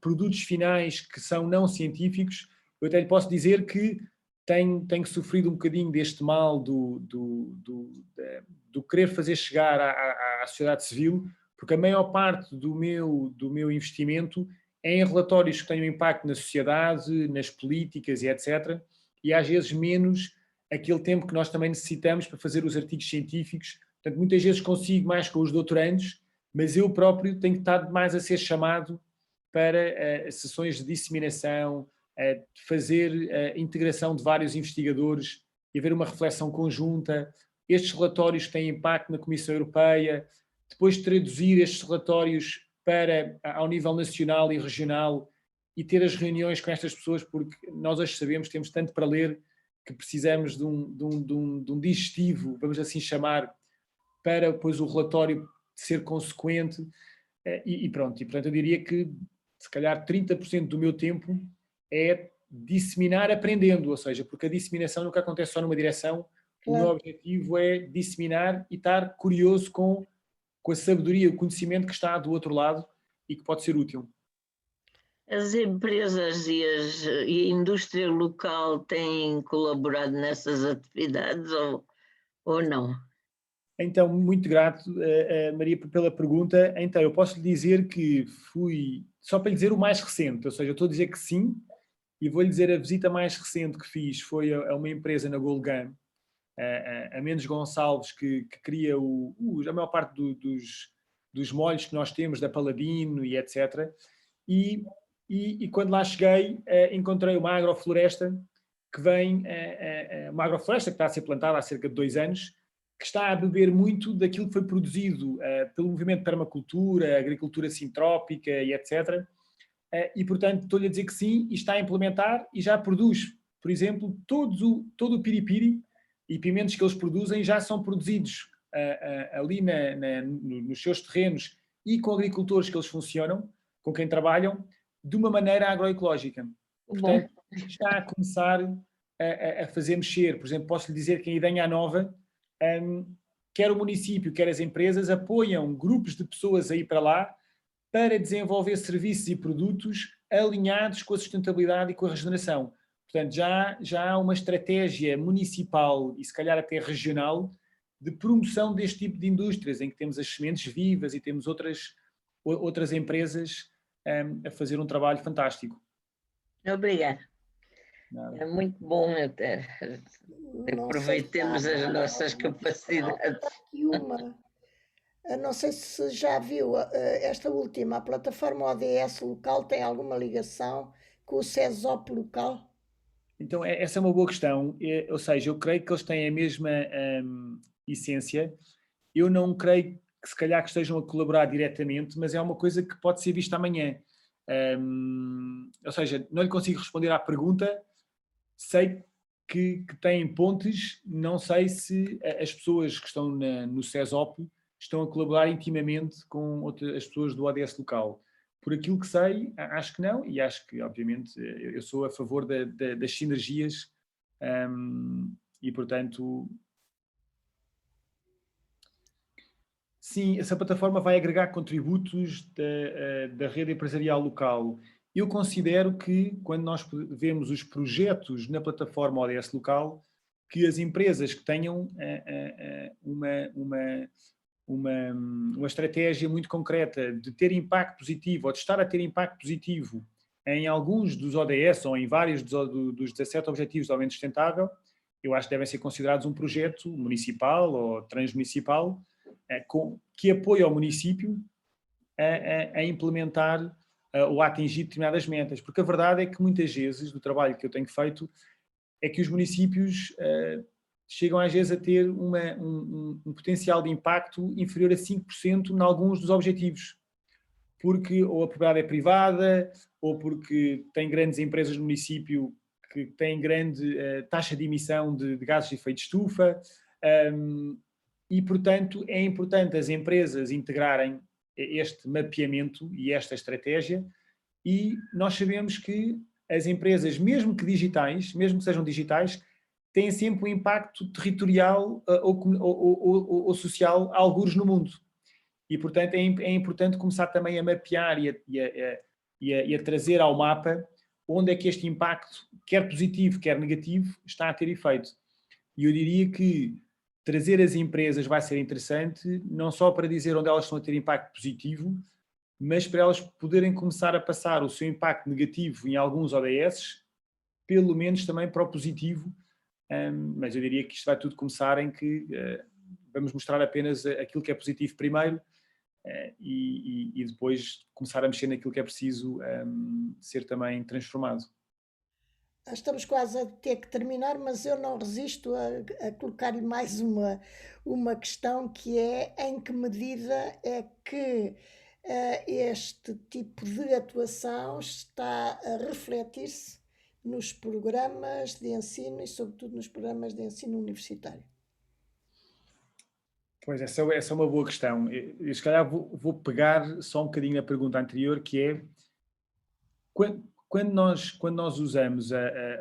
produtos finais que são não científicos. Eu até lhe posso dizer que tenho sofrido um bocadinho deste mal do querer fazer chegar à sociedade civil, porque a maior parte do meu investimento é em relatórios que têm um impacto na sociedade, nas políticas e etc. E às vezes menos aquele tempo que nós também necessitamos para fazer os artigos científicos. Portanto, muitas vezes consigo mais com os doutorandos, mas eu próprio tenho estado mais a ser chamado para sessões de disseminação, de fazer a integração de vários investigadores e haver uma reflexão conjunta. Estes relatórios têm impacto na Comissão Europeia, depois traduzir estes relatórios ao nível nacional e regional e ter as reuniões com estas pessoas, porque nós hoje sabemos que temos tanto para ler que precisamos de um digestivo, vamos assim chamar, para depois o relatório ser consequente e pronto. E portanto eu diria que se calhar 30% do meu tempo é disseminar aprendendo, ou seja, porque a disseminação nunca acontece só numa direção. O meu objetivo é disseminar e estar curioso com a sabedoria, o conhecimento que está do outro lado e que pode ser útil. As empresas e a indústria local têm colaborado nessas atividades ou não? Então, muito grato, Maria, pela pergunta. Então, eu posso lhe dizer que fui, só para lhe dizer o mais recente, ou seja, eu estou a dizer que sim, e vou-lhe dizer a visita mais recente que fiz foi a uma empresa na Golgã, a Mendes Gonçalves, que cria a maior parte dos molhos que nós temos, da Paladino e etc. E quando lá cheguei, encontrei uma agrofloresta uma agrofloresta que está a ser plantada há cerca de 2 anos, que está a beber muito daquilo que foi produzido pelo movimento de permacultura, agricultura sintrópica e etc. E, portanto, estou-lhe a dizer que sim, e está a implementar e já produz, por exemplo, todo o piripiri e pimentos que eles produzem já são produzidos ali nos seus terrenos e com agricultores que eles funcionam, com quem trabalham, de uma maneira agroecológica. Portanto, está a começar a fazer mexer. Por exemplo, posso lhe dizer que em Idenha Nova, quer o município, quer as empresas, apoiam grupos de pessoas a ir para lá para desenvolver serviços e produtos alinhados com a sustentabilidade e com a regeneração. Portanto, já há uma estratégia municipal e se calhar até regional de promoção deste tipo de indústrias, em que temos as sementes vivas e temos outras empresas a fazer um trabalho fantástico. Obrigada. Nada. É muito bom até. Não Aproveitemos sei se há as nossas capacidades. aqui uma. Não sei se já viu esta última, a plataforma ODS local tem alguma ligação com o CESOP local? Então, essa é uma boa questão. Ou seja, eu creio que eles têm a mesma essência. Eu não creio que se calhar que estejam a colaborar diretamente, mas é uma coisa que pode ser vista amanhã. Ou seja, não lhe consigo responder à pergunta. Sei que têm pontes, não sei se as pessoas que estão no CESOP estão a colaborar intimamente com as pessoas do ODS local. Por aquilo que sei, acho que não, e acho que, obviamente, eu sou a favor das sinergias e, portanto, sim, essa plataforma vai agregar contributos da rede empresarial local. Eu considero que, quando nós vemos os projetos na plataforma ODS local, que as empresas que tenham uma estratégia muito concreta de ter impacto positivo ou de estar a ter impacto positivo em alguns dos ODS ou em vários dos 17 Objetivos de Desenvolvimento Sustentável, eu acho que devem ser considerados um projeto municipal ou transmunicipal que apoia o município a implementar ou a atingir determinadas metas. Porque a verdade é que muitas vezes, do trabalho que eu tenho feito, é que os municípios chegam às vezes a ter um potencial de impacto inferior a 5% em alguns dos objetivos. Porque ou a propriedade é privada, ou porque tem grandes empresas no município que têm grande taxa de emissão de gases de efeito de estufa, e, portanto, é importante as empresas integrarem este mapeamento e esta estratégia, e nós sabemos que as empresas, mesmo que sejam digitais, têm sempre um impacto territorial ou social a algures no mundo. E, portanto, é importante começar também a mapear e a trazer ao mapa onde é que este impacto, quer positivo, quer negativo, está a ter efeito. E eu diria que trazer as empresas vai ser interessante, não só para dizer onde elas estão a ter impacto positivo, mas para elas poderem começar a passar o seu impacto negativo em alguns ODS, pelo menos também para o positivo. Mas eu diria que isto vai tudo começar em que vamos mostrar apenas aquilo que é positivo primeiro e depois começar a mexer naquilo que é preciso ser também transformado. Estamos quase a ter que terminar, mas eu não resisto a colocar-lhe mais uma questão, que é: em que medida é que este tipo de atuação está a refletir-se nos programas de ensino e, sobretudo, nos programas de ensino universitário? Pois, essa é uma boa questão. Eu se calhar vou pegar só um bocadinho a pergunta anterior, que é: quando nós usamos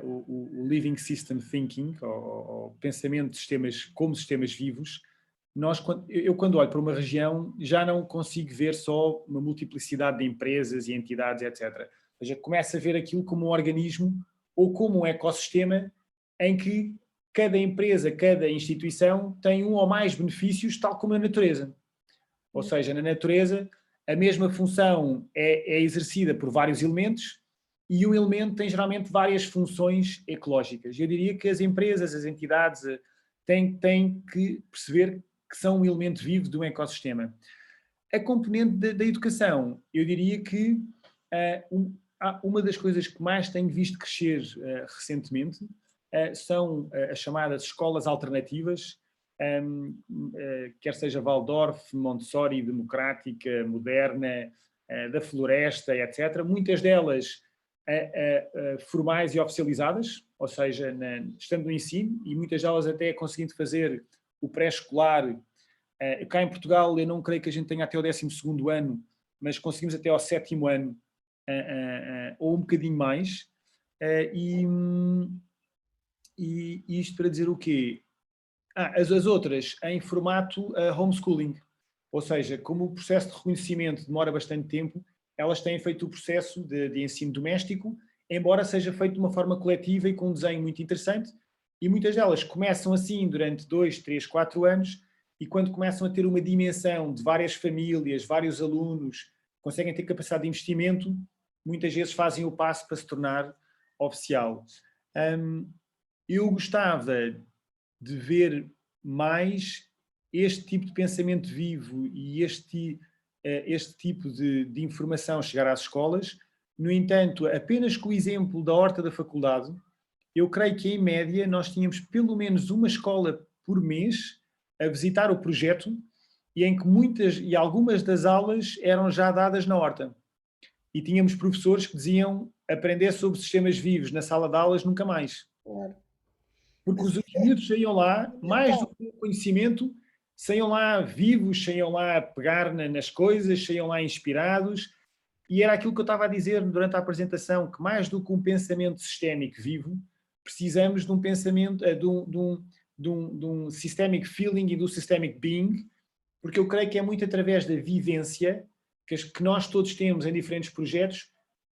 o Living System Thinking, ou pensamento de sistemas como sistemas vivos, eu quando olho para uma região já não consigo ver só uma multiplicidade de empresas e entidades, etc. Ou seja, começo a ver aquilo como um organismo ou como um ecossistema em que cada empresa, cada instituição tem um ou mais benefícios, tal como na natureza. Ou seja, na natureza a mesma função é exercida por vários elementos e um elemento tem geralmente várias funções ecológicas. Eu diria que as empresas, as entidades têm que perceber que são um elemento vivo de um ecossistema. A componente da educação, eu diria que uma das coisas que mais tenho visto crescer recentemente são as chamadas escolas alternativas, quer seja Waldorf, Montessori, democrática, moderna, da floresta, etc. Muitas delas formais e oficializadas, ou seja, estando no ensino, e muitas delas até conseguindo fazer o pré-escolar. Cá em Portugal eu não creio que a gente tenha até o 12º ano, mas conseguimos até ao 7º ano, ou um bocadinho mais. E isto para dizer o quê? As outras em formato homeschooling, ou seja, como o processo de reconhecimento demora bastante tempo, elas têm feito o processo de ensino doméstico, embora seja feito de uma forma coletiva e com um desenho muito interessante, e muitas delas começam assim durante 2, 3, 4 anos, e quando começam a ter uma dimensão de várias famílias, vários alunos, conseguem ter capacidade de investimento, muitas vezes fazem o passo para se tornar oficial. Eu gostava de ver mais este tipo de pensamento vivo e este tipo de informação chegar às escolas. No entanto, apenas com o exemplo da horta da faculdade, eu creio que, em média, nós tínhamos pelo menos uma escola por mês a visitar o projeto e em que muitas e algumas das aulas eram já dadas na horta. E tínhamos professores que diziam aprender sobre sistemas vivos na sala de aulas nunca mais. Claro. Porque Mas os miúdos saíam lá, mais do fundamental. que o conhecimento, saíam lá vivos, saíam lá a pegar nas coisas, saíam lá inspirados. E era aquilo que eu estava a dizer durante a apresentação, que mais do que um pensamento sistémico vivo, precisamos de um pensamento, de um systemic feeling e do systemic being, porque eu creio que é muito através da vivência que nós todos temos em diferentes projetos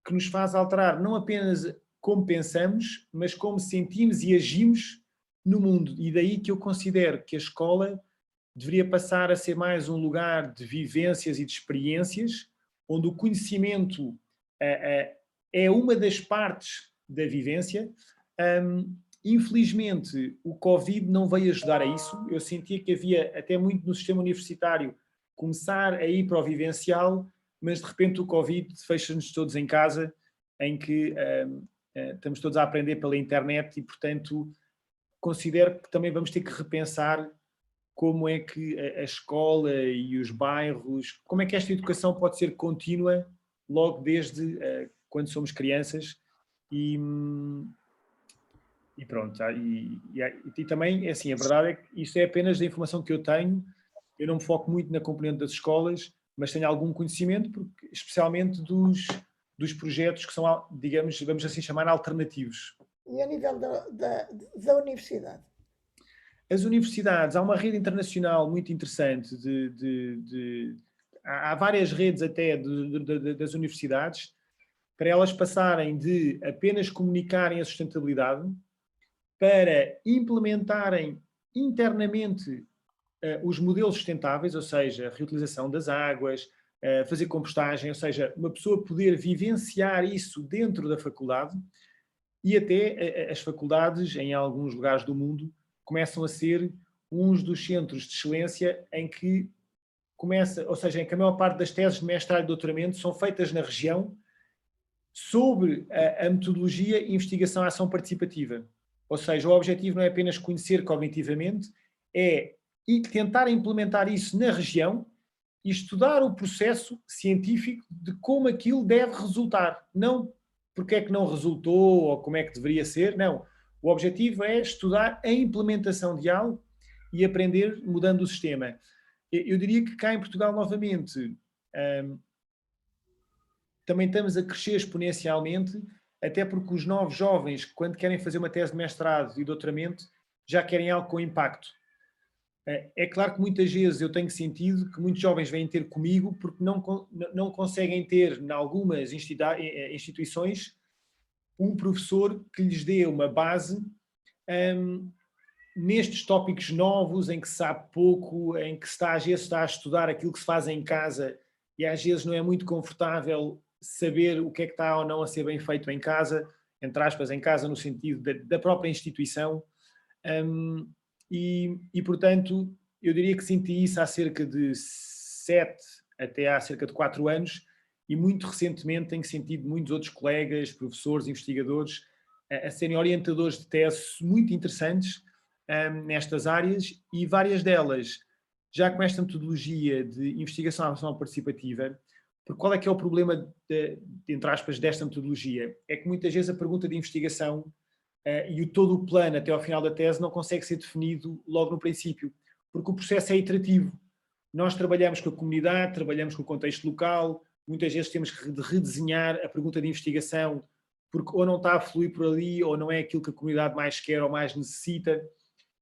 que nos faz alterar não apenas como pensamos, mas como sentimos e agimos no mundo. E daí que eu considero que a escola deveria passar a ser mais um lugar de vivências e de experiências, onde o conhecimento é uma das partes da vivência. Infelizmente, o Covid não veio ajudar a isso. Eu sentia que havia, até muito no sistema universitário, começar a ir para o vivencial, mas de repente o Covid fecha-nos todos em casa, em que estamos todos a aprender pela internet e, portanto, considero que também vamos ter que repensar como é que a escola e os bairros, como é que esta educação pode ser contínua logo desde quando somos crianças e pronto. E também, é assim, a verdade é que isto é apenas da informação que eu tenho, eu não me foco muito na componente das escolas, mas tenho algum conhecimento, porque, especialmente dos projetos que são, digamos, vamos assim chamar, alternativos. E a nível da universidade? As universidades, há uma rede internacional muito interessante há várias redes até das universidades para elas passarem de apenas comunicarem a sustentabilidade para implementarem internamente os modelos sustentáveis, ou seja, a reutilização das águas, fazer compostagem, ou seja, uma pessoa poder vivenciar isso dentro da faculdade e até as faculdades, em alguns lugares do mundo, começam a ser uns dos centros de excelência em que começa, ou seja, em que a maior parte das teses de mestrado e doutoramento são feitas na região sobre a metodologia investigação-ação participativa. Ou seja, o objetivo não é apenas conhecer cognitivamente, é tentar implementar isso na região e estudar o processo científico de como aquilo deve resultar. Não porque é que não resultou ou como é que deveria ser, não. O objetivo é estudar a implementação de algo e aprender mudando o sistema. Eu diria que cá em Portugal, novamente, também estamos a crescer exponencialmente, até porque os novos jovens, quando querem fazer uma tese de mestrado e doutoramento, já querem algo com impacto. É claro que muitas vezes eu tenho sentido que muitos jovens vêm ter comigo porque não conseguem ter, em algumas instituições, um professor que lhes dê uma base nestes tópicos novos, em que se sabe pouco, em que às vezes está a estudar aquilo que se faz em casa e às vezes não é muito confortável saber o que é que está ou não a ser bem feito em casa, entre aspas, em casa no sentido da própria instituição. E, portanto, eu diria que senti isso há cerca de 7 até há cerca de 4 anos e muito recentemente tenho sentido muitos outros colegas, professores, investigadores a serem orientadores de tese muito interessantes nestas áreas e várias delas já com esta metodologia de investigação-ação participativa. Porque qual é que é o problema, entre aspas, desta metodologia? É que muitas vezes a pergunta de investigação e todo o plano até ao final da tese não consegue ser definido logo no princípio, porque o processo é iterativo. Nós trabalhamos com a comunidade, trabalhamos com o contexto local, muitas vezes temos que redesenhar a pergunta de investigação, porque ou não está a fluir por ali, ou não é aquilo que a comunidade mais quer ou mais necessita,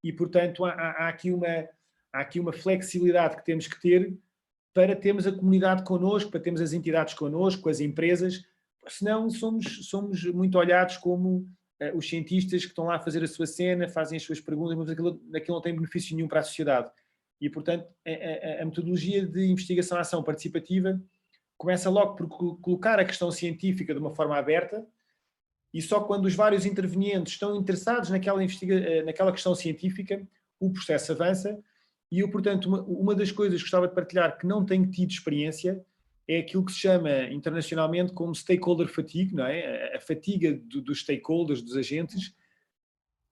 e portanto há aqui uma flexibilidade que temos que ter para termos a comunidade connosco, para termos as entidades connosco, as empresas, senão somos muito olhados como os cientistas que estão lá a fazer a sua cena, fazem as suas perguntas, mas aquilo não tem benefício nenhum para a sociedade. E, portanto, a metodologia de investigação-ação participativa começa logo por colocar a questão científica de uma forma aberta, e só quando os vários intervenientes estão interessados naquela questão científica, o processo avança. E eu, portanto, uma das coisas que gostava de partilhar que não tenho tido experiência é aquilo que se chama internacionalmente como stakeholder fatigue, não é? A fatiga dos stakeholders, dos agentes,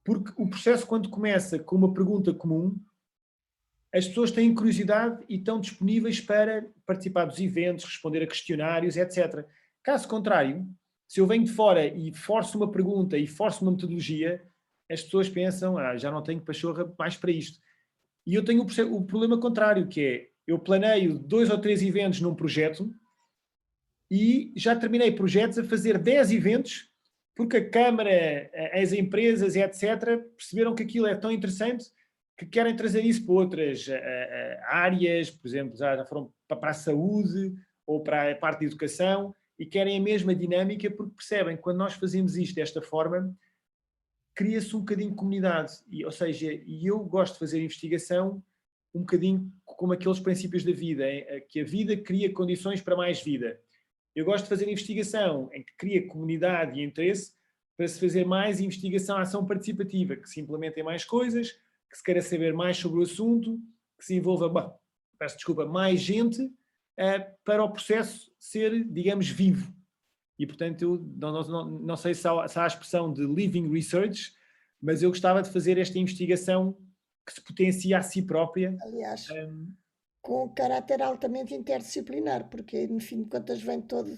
porque o processo, quando começa com uma pergunta comum, as pessoas têm curiosidade e estão disponíveis para participar dos eventos, responder a questionários, etc. Caso contrário, se eu venho de fora e forço uma pergunta e forço uma metodologia, as pessoas pensam, já não tenho pachorra mais para isto. E eu tenho o problema contrário, que é, eu planeio 2 ou 3 eventos num projeto e já terminei projetos a fazer 10 eventos porque a Câmara, as empresas, etc., perceberam que aquilo é tão interessante que querem trazer isso para outras áreas, por exemplo, já foram para a saúde ou para a parte de educação e querem a mesma dinâmica porque percebem que quando nós fazemos isto desta forma, cria-se um bocadinho de comunidade. Ou seja, e eu gosto de fazer investigação um bocadinho como aqueles princípios da vida, que a vida cria condições para mais vida. Eu gosto de fazer investigação em que cria comunidade e interesse para se fazer mais investigação, ação participativa, que se implementem mais coisas, que se queira saber mais sobre o assunto, que se envolva, mais gente, para o processo ser, digamos, vivo. E, portanto, eu não sei se há a expressão de living research, mas eu gostava de fazer esta investigação que se potencia a si própria. Aliás, com caráter altamente interdisciplinar, porque, no fim de contas, vem todo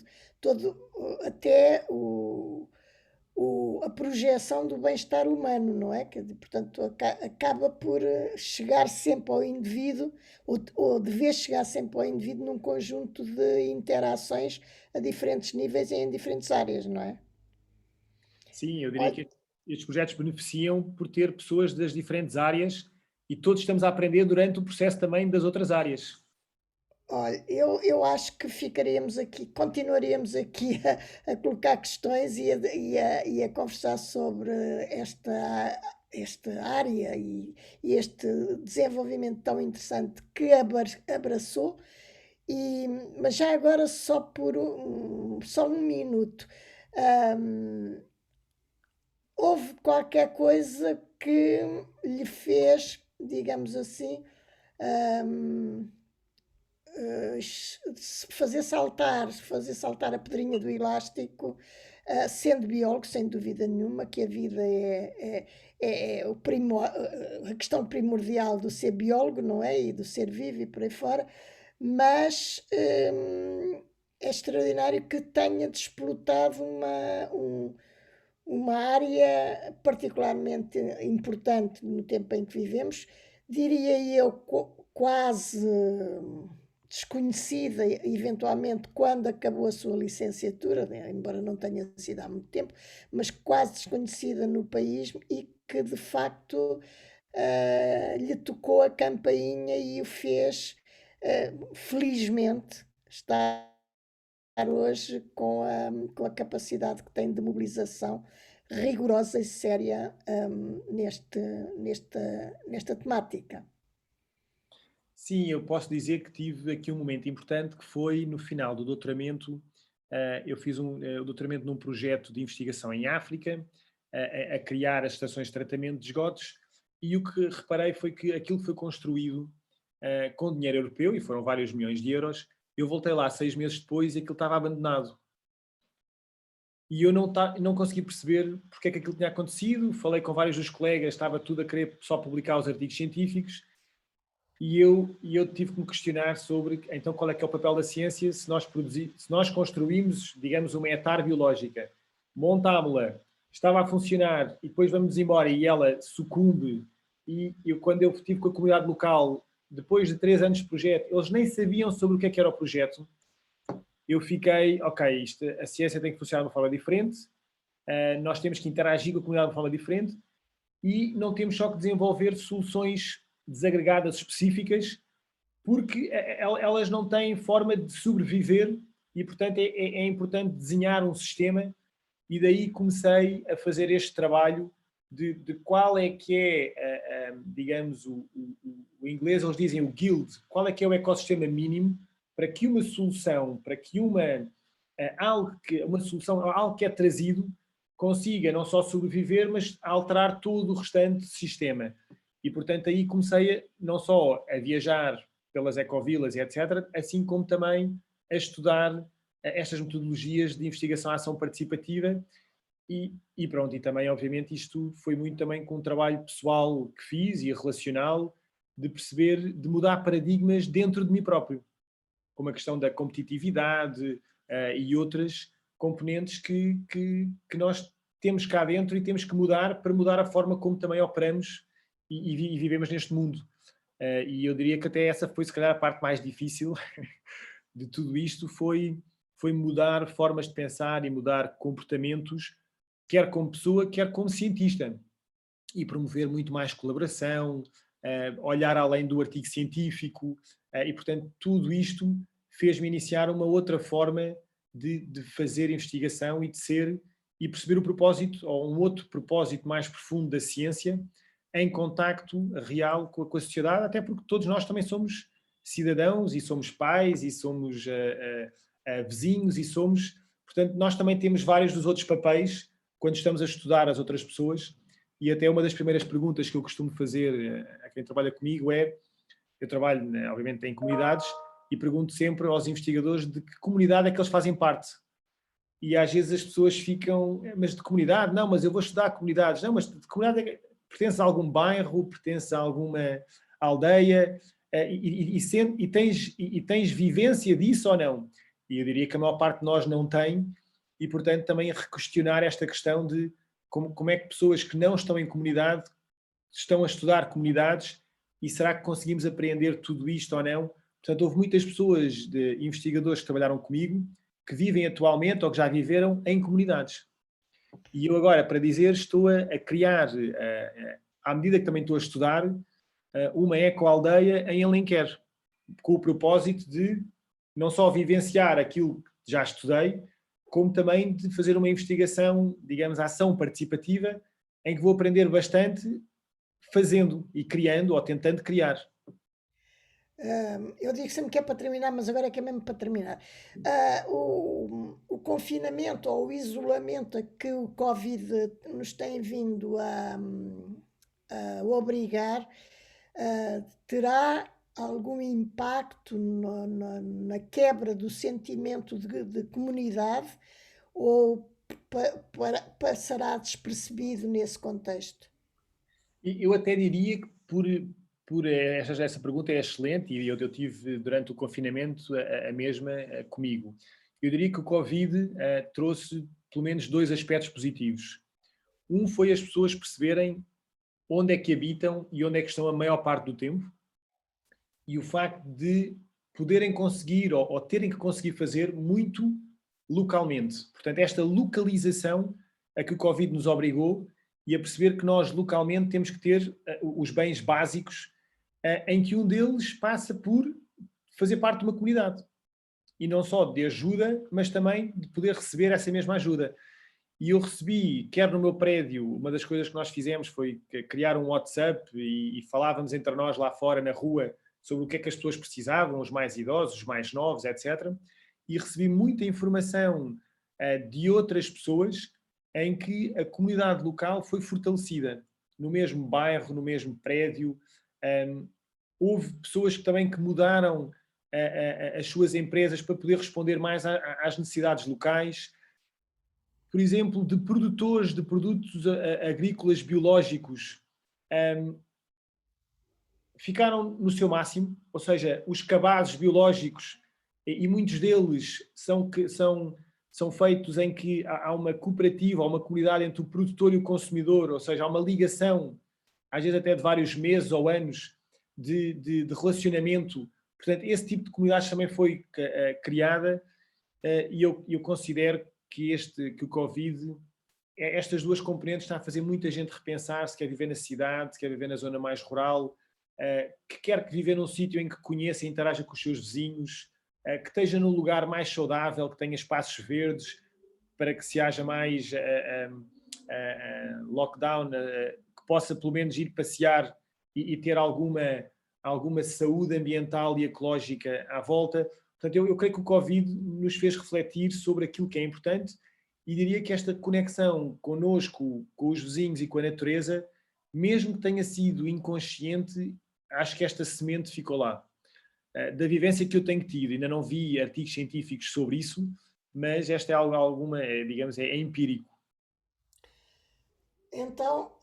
até a projeção do bem-estar humano, não é? Portanto, acaba por chegar sempre ao indivíduo, ou dever chegar sempre ao indivíduo num conjunto de interações a diferentes níveis e em diferentes áreas, não é? Sim, eu diria que estes projetos beneficiam por ter pessoas das diferentes áreas e todos estamos a aprender durante o processo também das outras áreas. Olha, eu acho que ficaríamos aqui, continuaríamos aqui a colocar questões e a conversar sobre esta área e este desenvolvimento tão interessante que abraçou, mas já agora só um minuto. Houve qualquer coisa que lhe fez, digamos assim, fazer saltar a pedrinha do elástico, sendo biólogo, sem dúvida nenhuma, que a vida é a questão primordial do ser biólogo, não é? E do ser vivo e por aí fora, mas é extraordinário que tenha desplotado uma área particularmente importante no tempo em que vivemos, diria eu, quase desconhecida, eventualmente, quando acabou a sua licenciatura, né, embora não tenha sido há muito tempo, mas quase desconhecida no país e que, de facto, lhe tocou a campainha e o fez, felizmente, estar hoje com a capacidade que tem de mobilização rigorosa e séria nesta temática. Sim, eu posso dizer que tive aqui um momento importante que foi no final do doutoramento. Eu fiz o doutoramento num projeto de investigação em África, a criar as estações de tratamento de esgotos, e o que reparei foi que aquilo que foi construído com dinheiro europeu, e foram vários milhões de euros, eu voltei lá 6 meses depois e aquilo estava abandonado. E eu não consegui perceber porque é que aquilo tinha acontecido. Falei com vários dos colegas, estava tudo a querer só publicar os artigos científicos, e eu tive que me questionar sobre, então, qual é que é o papel da ciência se nós construímos, digamos, uma hectare biológica, montámos-la, estava a funcionar e depois vamos embora e ela sucumbe, e quando eu estive com a comunidade local, depois de 3 anos de projeto, eles nem sabiam sobre o que era o projeto. Eu fiquei, ok, a ciência tem que funcionar de uma forma diferente, nós temos que interagir com a comunidade de uma forma diferente e não temos só que desenvolver soluções desagregadas específicas, porque elas não têm forma de sobreviver e portanto é importante desenhar um sistema, e daí comecei a fazer este trabalho de qual é que é, digamos, o inglês, eles dizem o guild, qual é que é o ecossistema mínimo para que uma solução, para que uma solução, algo que é trazido, consiga não só sobreviver, mas alterar todo o restante sistema. E, portanto, aí comecei não só a viajar pelas ecovilas e etc., assim como também a estudar estas metodologias de investigação à ação participativa. E pronto, e também, obviamente, isto foi muito também com um trabalho pessoal que fiz e relacional, de perceber, de mudar paradigmas dentro de mim próprio, como a questão da competitividade e outras componentes que nós temos cá dentro e temos que mudar para mudar a forma como também operamos e vivemos neste mundo. E eu diria que até essa foi, se calhar, a parte mais difícil de tudo isto, foi mudar formas de pensar e mudar comportamentos, quer como pessoa, quer como cientista, e promover muito mais colaboração, olhar além do artigo científico, e portanto tudo isto fez-me iniciar uma outra forma de fazer investigação e de ser, e perceber o propósito, ou um outro propósito mais profundo da ciência, em contacto real com a sociedade, até porque todos nós também somos cidadãos, e somos pais, e somos vizinhos, e somos... Portanto, nós também temos vários dos outros papéis quando estamos a estudar as outras pessoas, e até uma das primeiras perguntas que eu costumo fazer a quem trabalha comigo é, eu trabalho, obviamente, em comunidades, e pergunto sempre aos investigadores de que comunidade é que eles fazem parte. E às vezes as pessoas ficam, mas de comunidade? Não, mas eu vou estudar comunidades. Não, mas de comunidade pertence a algum bairro, pertence a alguma aldeia, e tens vivência disso ou não? E eu diria que a maior parte de nós não tem, e portanto também requestionar esta questão de como é que pessoas que não estão em comunidade estão a estudar comunidades, e será que conseguimos apreender tudo isto ou não? Portanto, houve muitas pessoas, investigadores que trabalharam comigo, que vivem atualmente ou que já viveram em comunidades. E eu agora, para dizer, estou a criar, à medida que também estou a estudar, uma ecoaldeia em Alenquer, com o propósito de não só vivenciar aquilo que já estudei, como também de fazer uma investigação, digamos, ação participativa, em que vou aprender bastante fazendo e criando, ou tentando criar. Eu digo sempre que é para terminar, mas agora é que é mesmo para terminar. O confinamento ou o isolamento a que o Covid nos tem vindo a obrigar terá algum impacto na quebra do sentimento de comunidade, ou passará despercebido nesse contexto? Eu até diria que essa pergunta é excelente, e eu tive durante o confinamento a mesma comigo. Eu diria que o Covid trouxe pelo menos dois aspectos positivos. Um foi as pessoas perceberem onde é que habitam e onde é que estão a maior parte do tempo, e o facto de poderem conseguir ou terem que conseguir fazer muito localmente. Portanto, esta localização a que o Covid nos obrigou, e a perceber que nós localmente temos que ter os bens básicos, em que um deles passa por fazer parte de uma comunidade. E não só de ajuda, mas também de poder receber essa mesma ajuda. E eu recebi, quer no meu prédio, uma das coisas que nós fizemos foi criar um WhatsApp, e falávamos entre nós lá fora, na rua, sobre o que é que as pessoas precisavam, os mais idosos, os mais novos, etc. E recebi muita informação de outras pessoas, em que a comunidade local foi fortalecida. No mesmo bairro, no mesmo prédio. Houve pessoas que mudaram as suas empresas para poder responder mais às necessidades locais. Por exemplo, de produtores de produtos agrícolas biológicos, ficaram no seu máximo, ou seja, os cabazes biológicos, e muitos deles são feitos em que há uma cooperativa, ou uma comunidade entre o produtor e o consumidor, ou seja, há uma ligação, às vezes até de vários meses ou anos, de relacionamento. Portanto, esse tipo de comunidades também foi criada, e eu considero que o Covid, estas duas componentes, está a fazer muita gente repensar se quer viver na cidade, se quer viver na zona mais rural, que quer viver num sítio em que conheça e interaja com os seus vizinhos, que esteja num lugar mais saudável, que tenha espaços verdes, para que se haja mais lockdown, que possa pelo menos ir passear e ter alguma saúde ambiental e ecológica à volta. Portanto, eu creio que o Covid nos fez refletir sobre aquilo que é importante e diria que esta conexão connosco, com os vizinhos e com a natureza, mesmo que tenha sido inconsciente, acho que esta semente ficou lá. Da vivência que eu tenho tido, ainda não vi artigos científicos sobre isso, mas esta é alguma, digamos, é empírico. Então,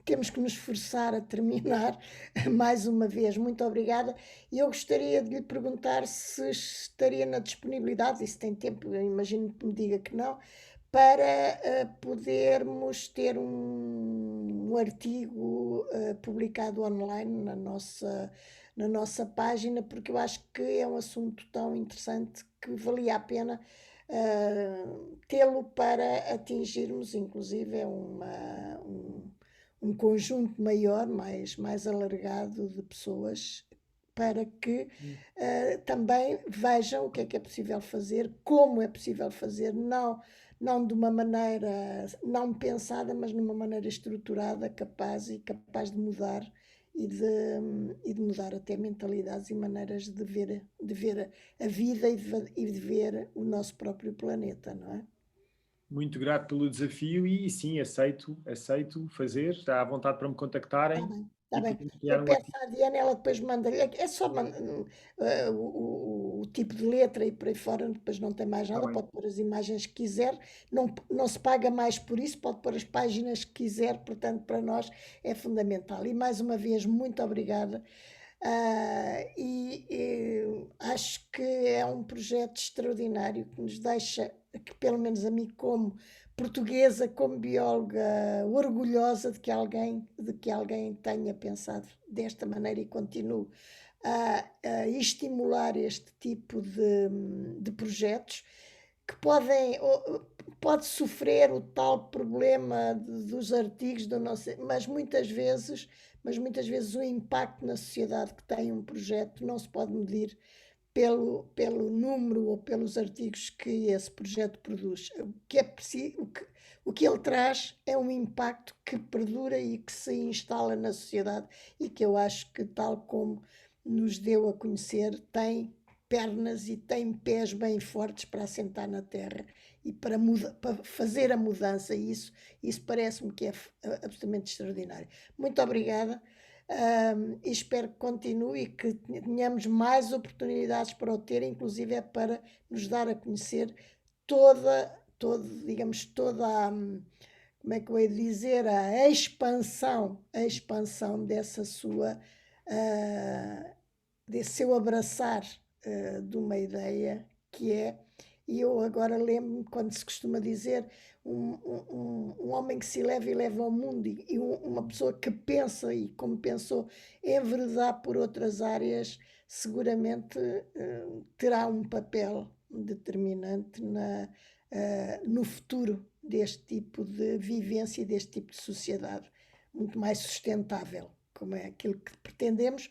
temos que nos esforçar a terminar. Mais uma vez, muito obrigada. E eu gostaria de lhe perguntar se estaria na disponibilidade, e se tem tempo, eu imagino que me diga que não, para podermos ter um artigo publicado online na nossa página, porque eu acho que é um assunto tão interessante que valia a pena tê-lo para atingirmos, inclusive, um conjunto maior, mais alargado de pessoas, para que também vejam o que é possível fazer, como é possível fazer, não de uma maneira não pensada, mas numa maneira estruturada, capaz de mudar e de mudar até mentalidades e maneiras de ver a vida e de ver o nosso próprio planeta, não é? Muito grato pelo desafio e sim, aceito fazer. Está à vontade para me Está contactarem bem, está e bem. podemos Eu criar um peço artigo. à Diana, ela depois manda-lhe. É só o tipo de letra e por aí fora, depois não tem mais Está nada. bem. Pode pôr as imagens que quiser, não se paga mais por isso, pode pôr as páginas que quiser, portanto, para nós é fundamental. E mais uma vez, muito obrigada. Acho que é um projeto extraordinário que nos deixa, que pelo menos a mim, como portuguesa, como bióloga, orgulhosa de que alguém tenha pensado desta maneira e continue a estimular este tipo de projetos que pode sofrer o tal problema dos artigos do nosso, mas muitas vezes o impacto na sociedade que tem um projeto não se pode medir pelo número ou pelos artigos que esse projeto produz. O que ele traz é um impacto que perdura e que se instala na sociedade e que eu acho que, tal como nos deu a conhecer, tem pernas e tem pés bem fortes para assentar na terra e para fazer a mudança. E isso parece-me que é absolutamente extraordinário. Muito obrigada. E espero que continue e que tenhamos mais oportunidades para o ter, inclusive é para nos dar a conhecer digamos, toda como é que eu ia dizer, a expansão desse seu abraçar de uma ideia que é, e eu agora lembro-me quando se costuma dizer, um homem que se eleva e leva ao mundo, e uma pessoa que pensa, e como pensou, enveredar por outras áreas, seguramente terá um papel determinante no futuro deste tipo de vivência e deste tipo de sociedade, muito mais sustentável, como é aquilo que pretendemos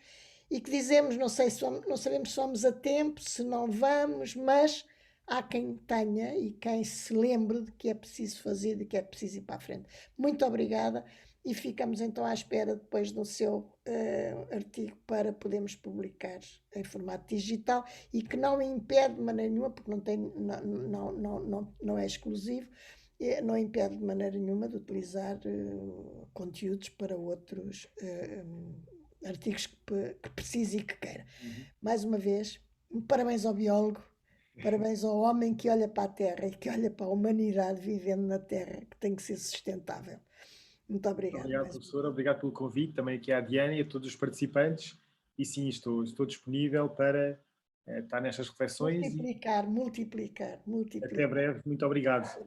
e que dizemos, não sabemos se vamos a tempo, se não vamos, mas há quem tenha e quem se lembre de que é preciso fazer, de que é preciso ir para a frente. Muito obrigada e ficamos então à espera depois do seu artigo para podermos publicar em formato digital e que não impede de maneira nenhuma, porque não é exclusivo, não impede de maneira nenhuma de utilizar conteúdos para outros artigos que precise e que queira. Mais uma vez, parabéns ao biólogo, parabéns ao homem que olha para a Terra e que olha para a humanidade vivendo na Terra, que tem que ser sustentável. Muito obrigada. Obrigado, professora. Obrigado pelo convite, também aqui à Diana e a todos os participantes. E sim, estou disponível para estar nestas reflexões e multiplicar. até breve. Muito obrigado.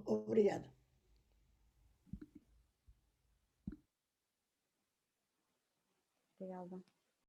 Obrigada. Obrigada.